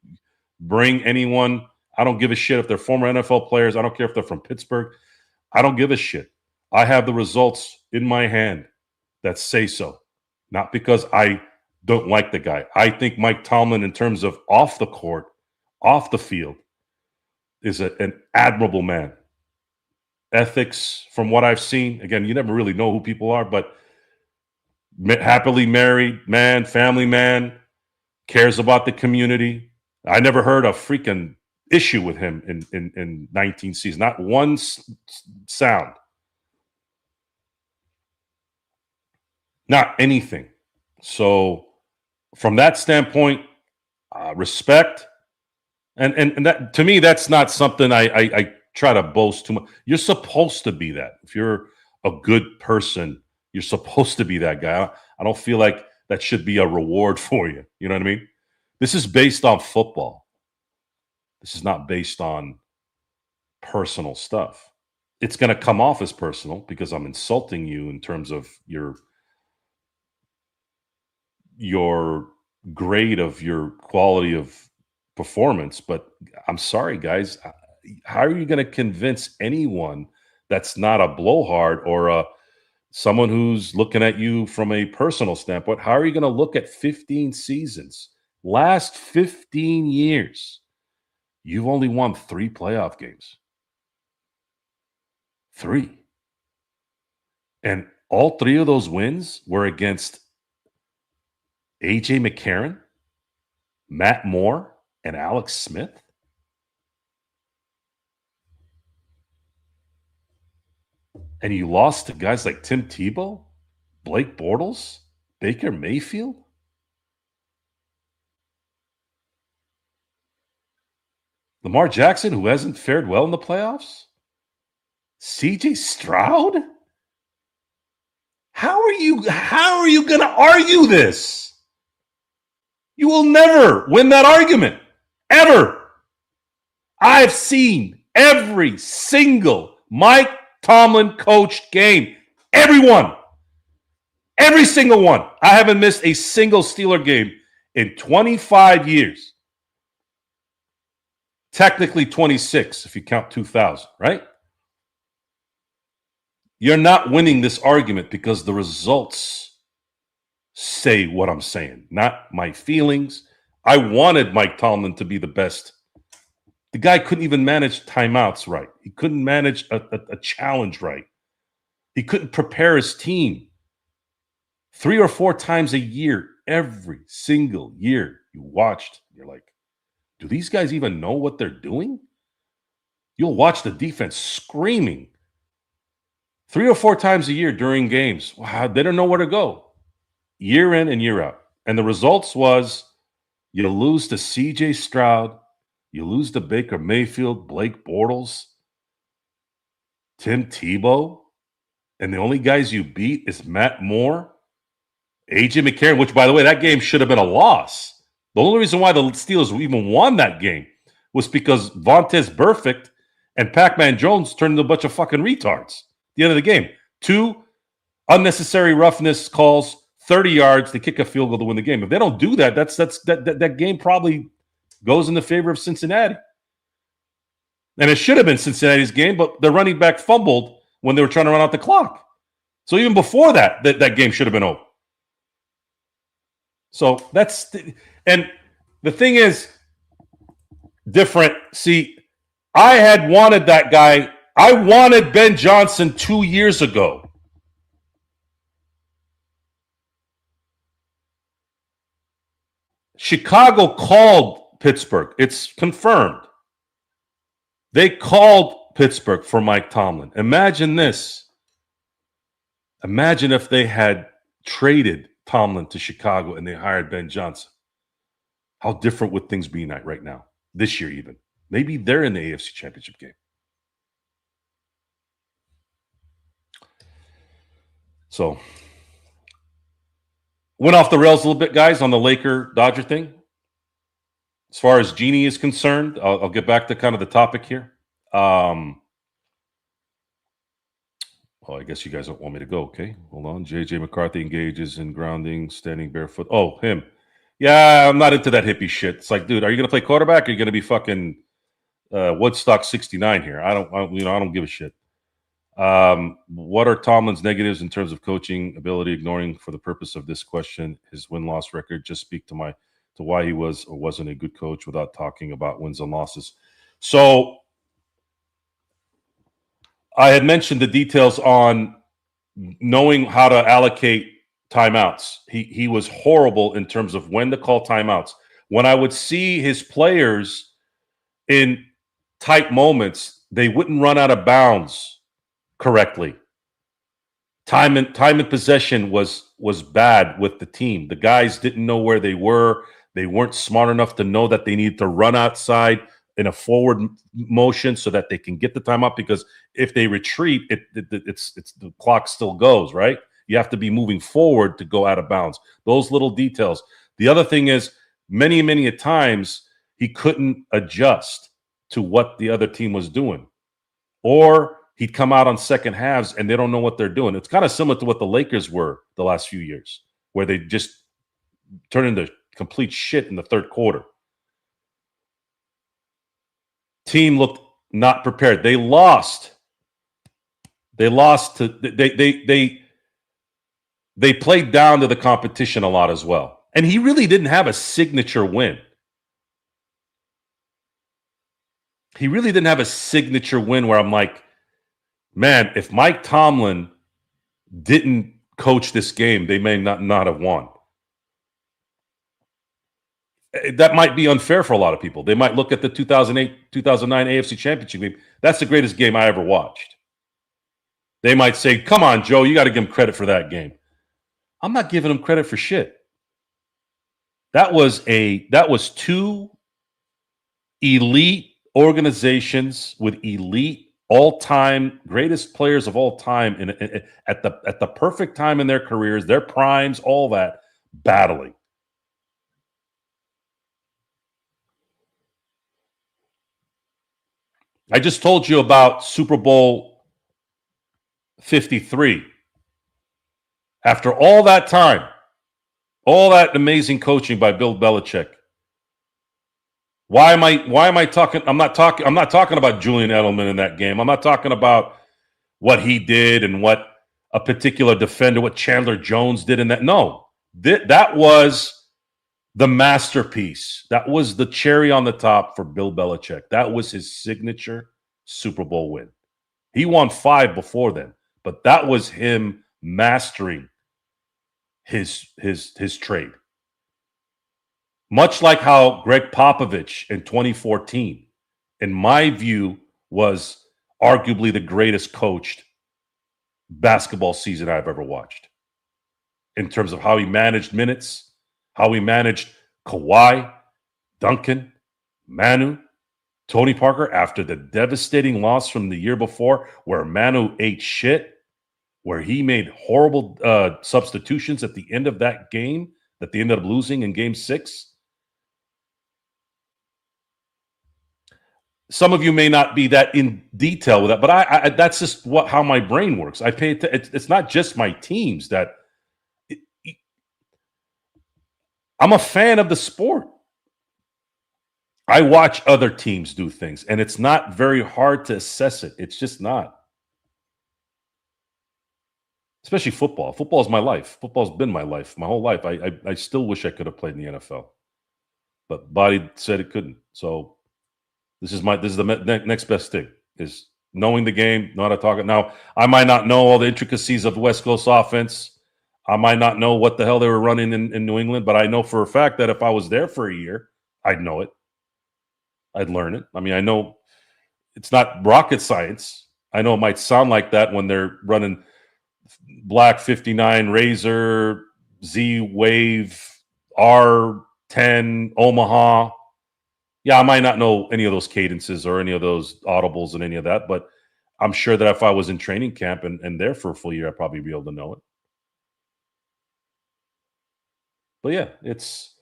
bring anyone. I don't give a shit if they're former NFL players. I don't care if they're from Pittsburgh. I don't give a shit. I have the results in my hand that say so. Not because I don't like the guy. I think Mike Tomlin, in terms of off the court, off the field, is an admirable man. Ethics, from what I've seen, again, you never really know who people are, but happily married man, family man, cares about the community. I never heard a freaking issue with him in 19 seasons. Not one sound. Not anything. So from that standpoint, respect. And that, to me, that's not something I try to boast too much. You're supposed to be that. If you're a good person, you're supposed to be that guy. I don't feel like that should be a reward for you. You know what I mean? This is based on football. This is not based on personal stuff. It's going to come off as personal because I'm insulting you in terms of your grade of your quality of performance. But I'm sorry, guys. How are you going to convince anyone that's not a blowhard or someone who's looking at you from a personal standpoint? How are you going to look at 15 seasons? Last 15 years, you've only won 3 playoff games. 3. And all 3 of those wins were against A.J. McCarron, Matt Moore, and Alex Smith. And you lost to guys like Tim Tebow, Blake Bortles, Baker Mayfield. Lamar Jackson, who hasn't fared well in the playoffs. C.J. Stroud. How are you going to argue this? You will never win that argument, ever. I've seen every single Mike Tomlin coached game. Everyone. Every single one. I haven't missed a single Steeler game in 25 years. Technically 26 if you count 2000, right? You're not winning this argument because the results say what I'm saying, not my feelings. I wanted Mike Tomlin to be the best. The guy couldn't even manage timeouts right. He couldn't manage a challenge right. He couldn't prepare his team. 3 or 4 times a year, every single year you watched, you're like, do these guys even know what they're doing? You'll watch the defense screaming 3 or 4 times a year during games. Wow, they don't know where to go. Year in and year out. And the results was you lose to C.J. Stroud, you lose to Baker Mayfield, Blake Bortles, Tim Tebow, and the only guys you beat is Matt Moore, A.J. McCarron, which, by the way, that game should have been a loss. The only reason why the Steelers even won that game was because Vontaze Burfict and Pac-Man Jones turned into a bunch of fucking retards at the end of the game. 2 unnecessary roughness calls, 30 yards, they kick a field goal to win the game. If they don't do that, that game probably goes in the favor of Cincinnati. And it should have been Cincinnati's game, but the running back fumbled when they were trying to run out the clock. So even before that game should have been over. So and the thing is different. See, I had wanted that guy. I wanted Ben Johnson 2 years ago. Chicago called Pittsburgh. It's confirmed. They called Pittsburgh for Mike Tomlin. Imagine this. Imagine if they had traded Tomlin to Chicago and they hired Ben Johnson. How different would things be right now? This year even. Maybe they're in the AFC Championship game. So, went off the rails a little bit, guys, on the Laker-Dodger thing. As far as Genie is concerned, I'll get back to kind of the topic here. Well, I guess you guys don't want me to go. Okay, hold on. J.J. McCarthy engages in grounding, standing barefoot. Oh, him. Yeah, I'm not into that hippie shit. It's like, dude, are you going to play quarterback or are you going to be fucking Woodstock 69 here? I don't give a shit. What are Tomlin's negatives in terms of coaching ability, ignoring for the purpose of this question his win-loss record? Just speak to why he was or wasn't a good coach without talking about wins and losses. So I had mentioned the details on knowing how to allocate timeouts. He was horrible in terms of when to call timeouts. When I would see his players in tight moments, they wouldn't run out of bounds correctly. Time and possession was bad with the team. The guys didn't know where they were. They weren't smart enough to know that they needed to run outside in a forward motion so that they can get the timeout, because if they retreat, it's the clock still goes, right? You have to be moving forward to go out of bounds. Those little details. The other thing is many a times he couldn't adjust to what the other team was doing. Or he'd come out on second halves and they don't know what they're doing. It's kind of similar to what the Lakers were the last few years, where they just turn into complete shit in the third quarter. Team looked not prepared. They lost. They played down to the competition a lot as well. And he really didn't have a signature win. He really didn't have a signature win where I'm like, man, if Mike Tomlin didn't coach this game, they may not have won. That might be unfair for a lot of people. They might look at the 2008-2009 AFC Championship game. That's the greatest game I ever watched. They might say, come on, Joe, you got to give him credit for that game. I'm not giving him credit for shit. That was two elite organizations with elite all-time greatest players of all time at the perfect time in their careers, their primes, all that, battling. I just told you about Super Bowl 53. After all that time, all that amazing coaching by Bill Belichick, why am I talking? I'm not talking about Julian Edelman in that game. I'm not talking about what he did and what a particular defender, what Chandler Jones did in that. No, that was the masterpiece. That was the cherry on the top for Bill Belichick. That was his signature Super Bowl win. He won 5 before then, but that was him mastering his trade. Much like how Greg Popovich in 2014, in my view, was arguably the greatest coached basketball season I've ever watched. In terms of how he managed minutes, how he managed Kawhi, Duncan, Manu, Tony Parker after the devastating loss from the year before where Manu ate shit. where he made horrible substitutions at the end of that game that they ended up losing in game 6. Some of you may not be that in detail with that, but I that's just how my brain works. I pay it's not just my teams that it, I'm a fan of the sport. I watch other teams do things, and it's not very hard to assess it. It's just not. Especially football. Football is my life. Football's been my life, my whole life. I still wish I could have played in the NFL, but body said it couldn't. So this is the next best thing is knowing the game, know how to talk it. Now I might not know all the intricacies of the West Coast offense. I might not know what the hell they were running in New England, but I know for a fact that if I was there for a year, I'd know it. I'd learn it. I mean, I know it's not rocket science. I know it might sound like that when they're running Black 59 Razor, Z Wave, R10, Omaha. Yeah, I might not know any of those cadences or any of those audibles and any of that, but I'm sure that if I was in training camp and there for a full year, I'd probably be able to know it. But yeah, it's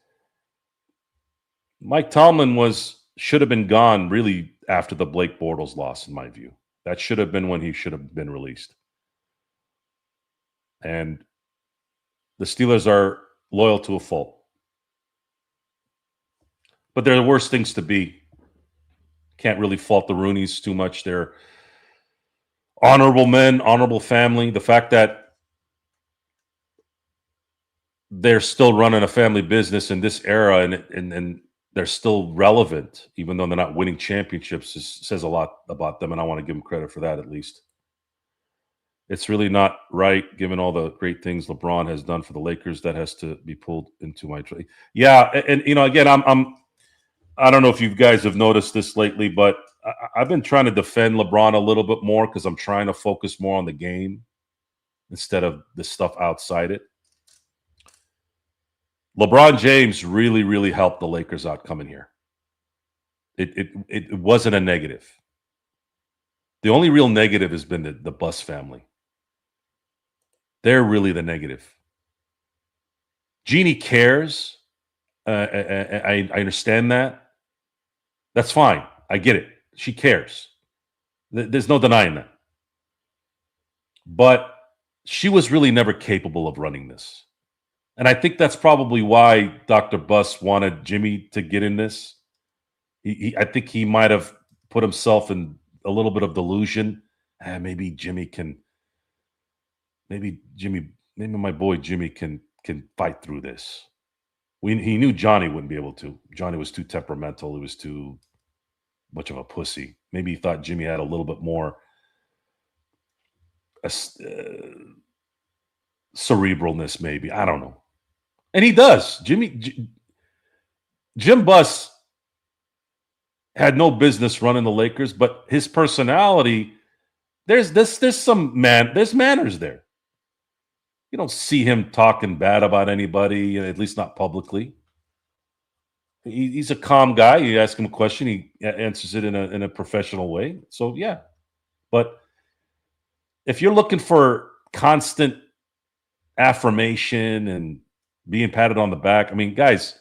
Mike Tomlin should have been gone really after the Blake Bortles loss, in my view. That should have been when he should have been released. And the Steelers are loyal to a fault. But they're the worst things to be. Can't really fault the Rooneys too much. They're honorable men, honorable family. The fact that they're still running a family business in this era and they're still relevant, even though they're not winning championships, says a lot about them, and I want to give them credit for that at least. It's really not right, given all the great things LeBron has done for the Lakers. That has to be pulled into my trade. Yeah, and again, I don't know if you guys have noticed this lately, but I've been trying to defend LeBron a little bit more because I'm trying to focus more on the game instead of the stuff outside it. LeBron James really, really helped the Lakers out coming here. It wasn't a negative. The only real negative has been the Buss family. They're really the negative. Jeannie cares. I understand that. That's fine. I get it. She cares. There's no denying that. But she was really never capable of running this. And I think that's probably why Dr. Buss wanted Jimmy to get in this. I think he might have put himself in a little bit of delusion. Maybe my boy Jimmy can fight through this. He knew Johnny wouldn't be able to. Johnny was too temperamental. He was too much of a pussy. Maybe he thought Jimmy had a little bit more cerebralness, maybe. I don't know. And he does. Jim Buss had no business running the Lakers, but his personality, there's manners there. You don't see him talking bad about anybody, at least not publicly. He's a calm guy. You ask him a question, he answers it in a professional way. So yeah, but if you're looking for constant affirmation and being patted on the back, I mean, guys,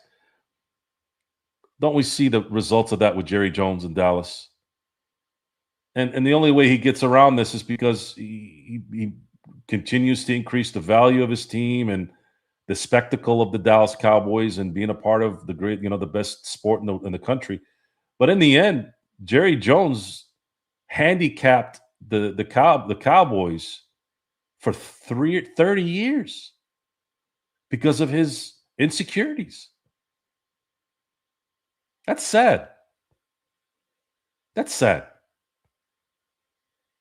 don't we see the results of that with Jerry Jones in Dallas? And the only way he gets around this is because he continues to increase the value of his team and the spectacle of the Dallas Cowboys and being a part of the great, the best sport in the country. But in the end, Jerry Jones handicapped the Cowboys for 30 years because of his insecurities. That's sad. That's sad.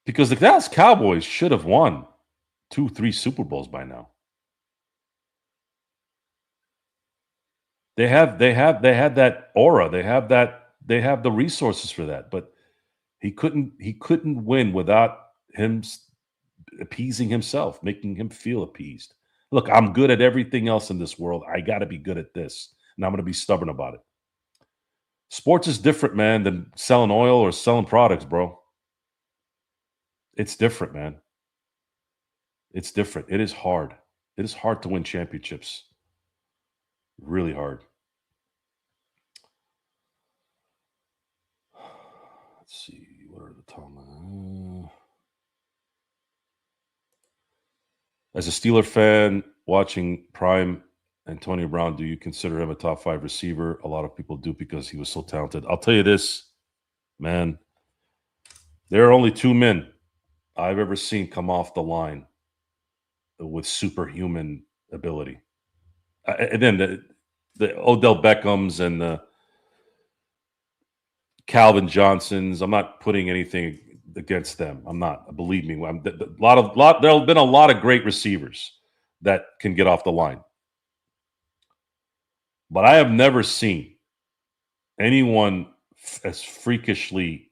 Because the Dallas Cowboys should have won 2-3 Super Bowls by now. They had that aura. They have the resources for that, but he couldn't win without him appeasing himself, making him feel appeased. Look, I'm good at everything else in this world. I got to be good at this, and I'm going to be stubborn about it. Sports is different, man, than selling oil or selling products, bro. It's different, man. It's different. It is hard. It is hard to win championships. Really hard. Let's see. What are the top? As a Steeler fan watching prime Antonio Brown, do you consider him a top 5 receiver? A lot of people do because he was so talented. I'll tell you this, man. There are only 2 men I've ever seen come off the line with superhuman ability. And then the Odell Beckhams and the Calvin Johnsons. I'm not putting anything against them. I'm not. Believe me. There have been a lot of great receivers that can get off the line, but I have never seen anyone as freakishly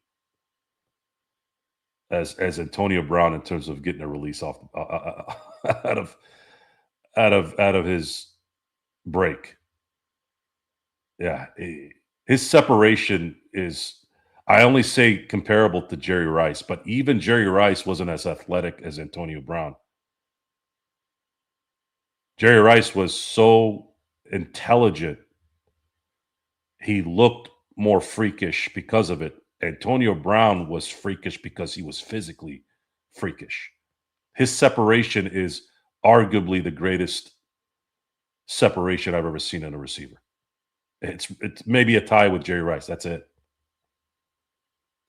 as Antonio Brown in terms of getting a release off out of his break. Yeah, his separation is. I only say comparable to Jerry Rice, but even Jerry Rice wasn't as athletic as Antonio Brown. Jerry Rice was so intelligent. He looked more freakish because of it. Antonio Brown was freakish because he was physically freakish. His separation is arguably the greatest separation I've ever seen in a receiver. It's maybe a tie with Jerry Rice. That's it.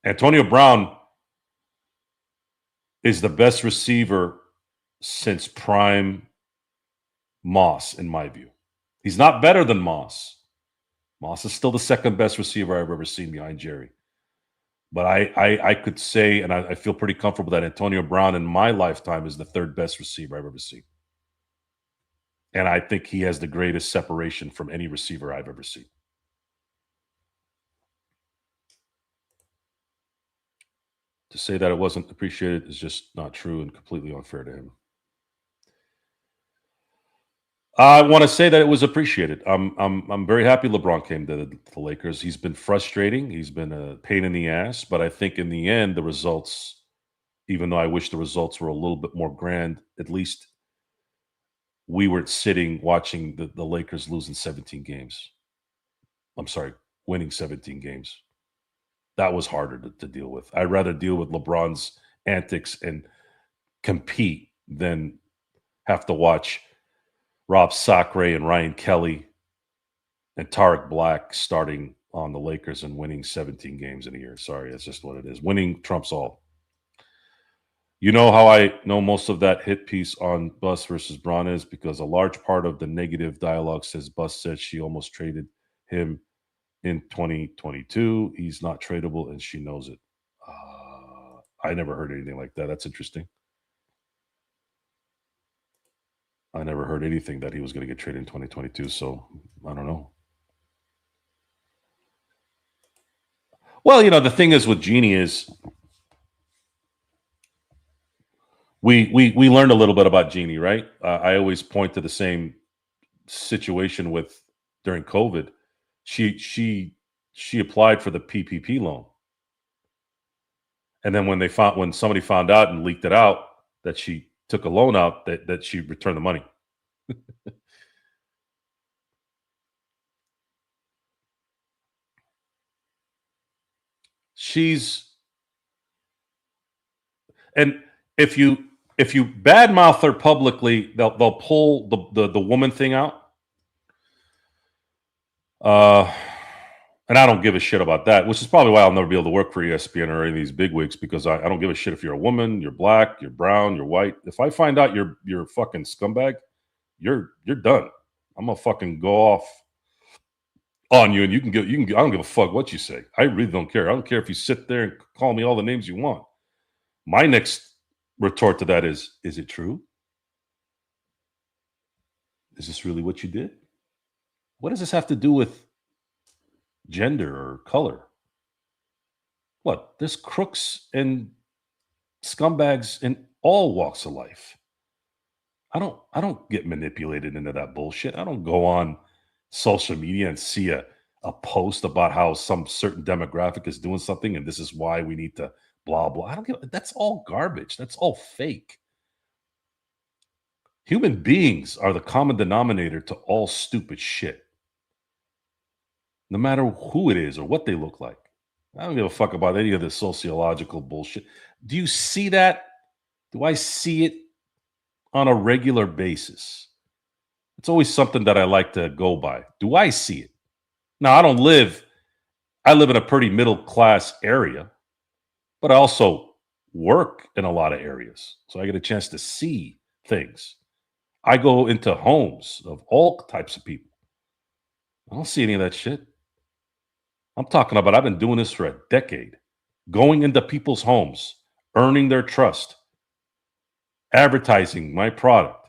Antonio Brown is the best receiver since prime Moss, in my view. He's not better than Moss. Moss is still the second best receiver I've ever seen behind Jerry. But I could say, and I feel pretty comfortable that Antonio Brown in my lifetime is the third best receiver I've ever seen. And I think he has the greatest separation from any receiver I've ever seen. To say that it wasn't appreciated is just not true and completely unfair to him. I want to say that it was appreciated. I'm very happy LeBron came to the Lakers. He's been frustrating. He's been a pain in the ass, but I think in the end, the results, even though I wish the results were a little bit more grand, at least we were sitting watching the Lakers losing 17 games. I'm sorry, winning 17 games. That was harder to deal with. I'd rather deal with LeBron's antics and compete than have to watch Rob Sacre and Ryan Kelly and Tarek Black starting on the Lakers and winning 17 games in a year. Sorry, that's just what it is. Winning trumps all. You know how I know most of that hit piece on Bus versus Braun is because a large part of the negative dialogue says Bus said she almost traded him in 2022. He's not tradable and she knows it. I never heard anything like that. That's interesting. I never heard anything that he was going to get traded in 2022. So I don't know. Well, the thing is with Jeannie is we learned a little bit about Jeannie, right? I always point to the same situation with during COVID. She applied for the PPP loan, and then when somebody found out and leaked it out that she took a loan out, that she returned the money. And if you badmouth her publicly, they'll pull the woman thing out. And I don't give a shit about that, which is probably why I'll never be able to work for ESPN or any of these bigwigs because I don't give a shit if you're a woman, you're black, you're brown, you're white. If I find out you're a fucking scumbag, you're done. I'm gonna fucking go off on you, and you can I don't give a fuck what you say. I really don't care. I don't care if you sit there and call me all the names you want. My next retort to that is it true? Is this really what you did? What does this have to do with gender or color? What? There's crooks and scumbags in all walks of life. I don't get manipulated into that bullshit. I don't go on social media and see a post about how some certain demographic is doing something and this is why we need to blah blah. I don't give. That's all garbage. That's all fake. Human beings are the common denominator to all stupid shit, no matter who it is or what they look like. I don't give a fuck about any of this sociological bullshit. Do you see that? Do I see it on a regular basis? It's always something that I like to go by. Do I see it? Now, I live in a pretty middle class area, but I also work in a lot of areas. So I get a chance to see things. I go into homes of all types of people. I don't see any of that shit. I'm talking about I've been doing this for a decade, going into people's homes, earning their trust, advertising my product,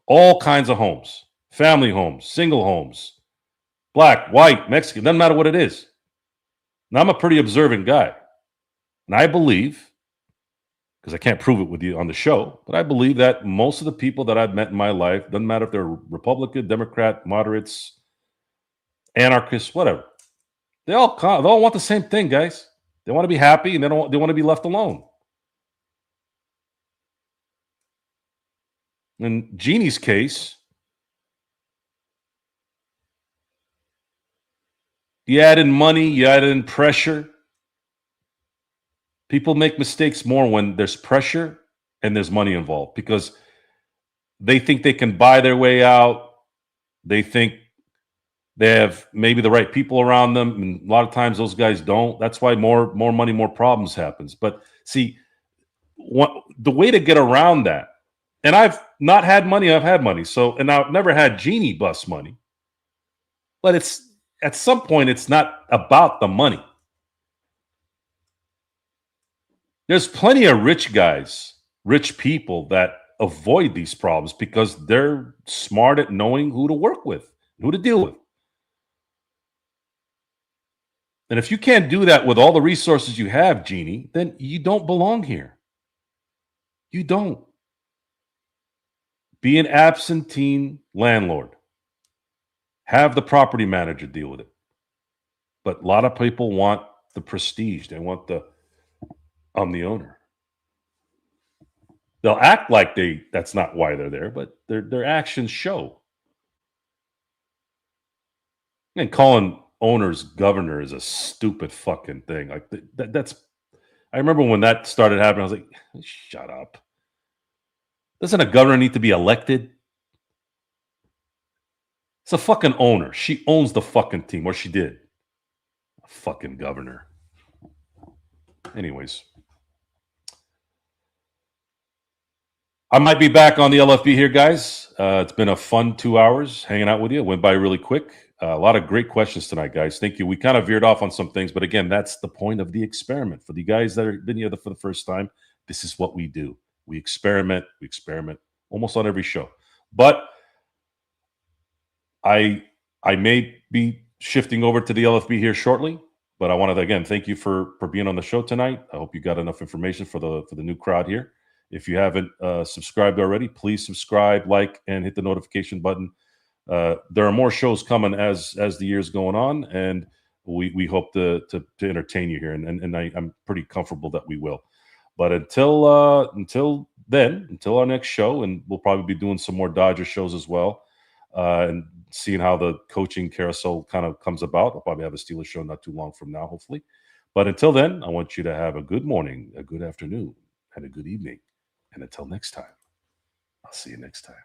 all kinds of homes, family homes, single homes, black, white, Mexican, doesn't matter what it is. Now, I'm a pretty observant guy. And I believe, because I can't prove it with you on the show, but I believe that most of the people that I've met in my life, doesn't matter if they're Republican, Democrat, moderates, anarchists, whatever, they all want the same thing, guys. They want to be happy and they want to be left alone. In Jeannie's case, you add in money, you add in pressure. People make mistakes more when there's pressure and there's money involved because they think they can buy their way out. They think they have maybe the right people around them, and a lot of times those guys don't. That's why more money, more problems happens. But see, the way to get around that, and I've not had money, I've had money. So, and I've never had Jeannie bust money. But it's at some point, it's not about the money. There's plenty of rich guys, rich people that avoid these problems because they're smart at knowing who to work with, who to deal with. And if you can't do that with all the resources you have, Jeannie, then you don't belong here. You don't. Be an absentee landlord. Have the property manager deal with it. But a lot of people want the prestige. They want I'm the owner. They'll act like that's not why they're there, but their actions show. And calling owners governor is a stupid fucking thing. Like that's I remember when that started happening, I was like, shut up. Doesn't a governor need to be elected? It's a fucking owner. She owns the fucking team, or she did. A fucking governor. Anyways. I might be back on the LFB here, guys. It's been a fun 2 hours hanging out with you. It went by really quick. A lot of great questions tonight, guys. Thank you. We kind of veered off on some things, but again, that's the point of the experiment. For the guys that have been here for the first time, this is what we do. We experiment almost on every show. But I may be shifting over to the LFB here shortly. But I wanted to again thank you for being on the show tonight. I hope you got enough information for the new crowd here. If you haven't subscribed already, please subscribe, like, and hit the notification button. There are more shows coming as the year's going on, and we hope to entertain you here, and I'm pretty comfortable that we will. But until our next show, and we'll probably be doing some more Dodger shows as well, and seeing how the coaching carousel kind of comes about. I'll probably have a Steelers show not too long from now, hopefully. But until then, I want you to have a good morning, a good afternoon, and a good evening. And until next time, I'll see you next time.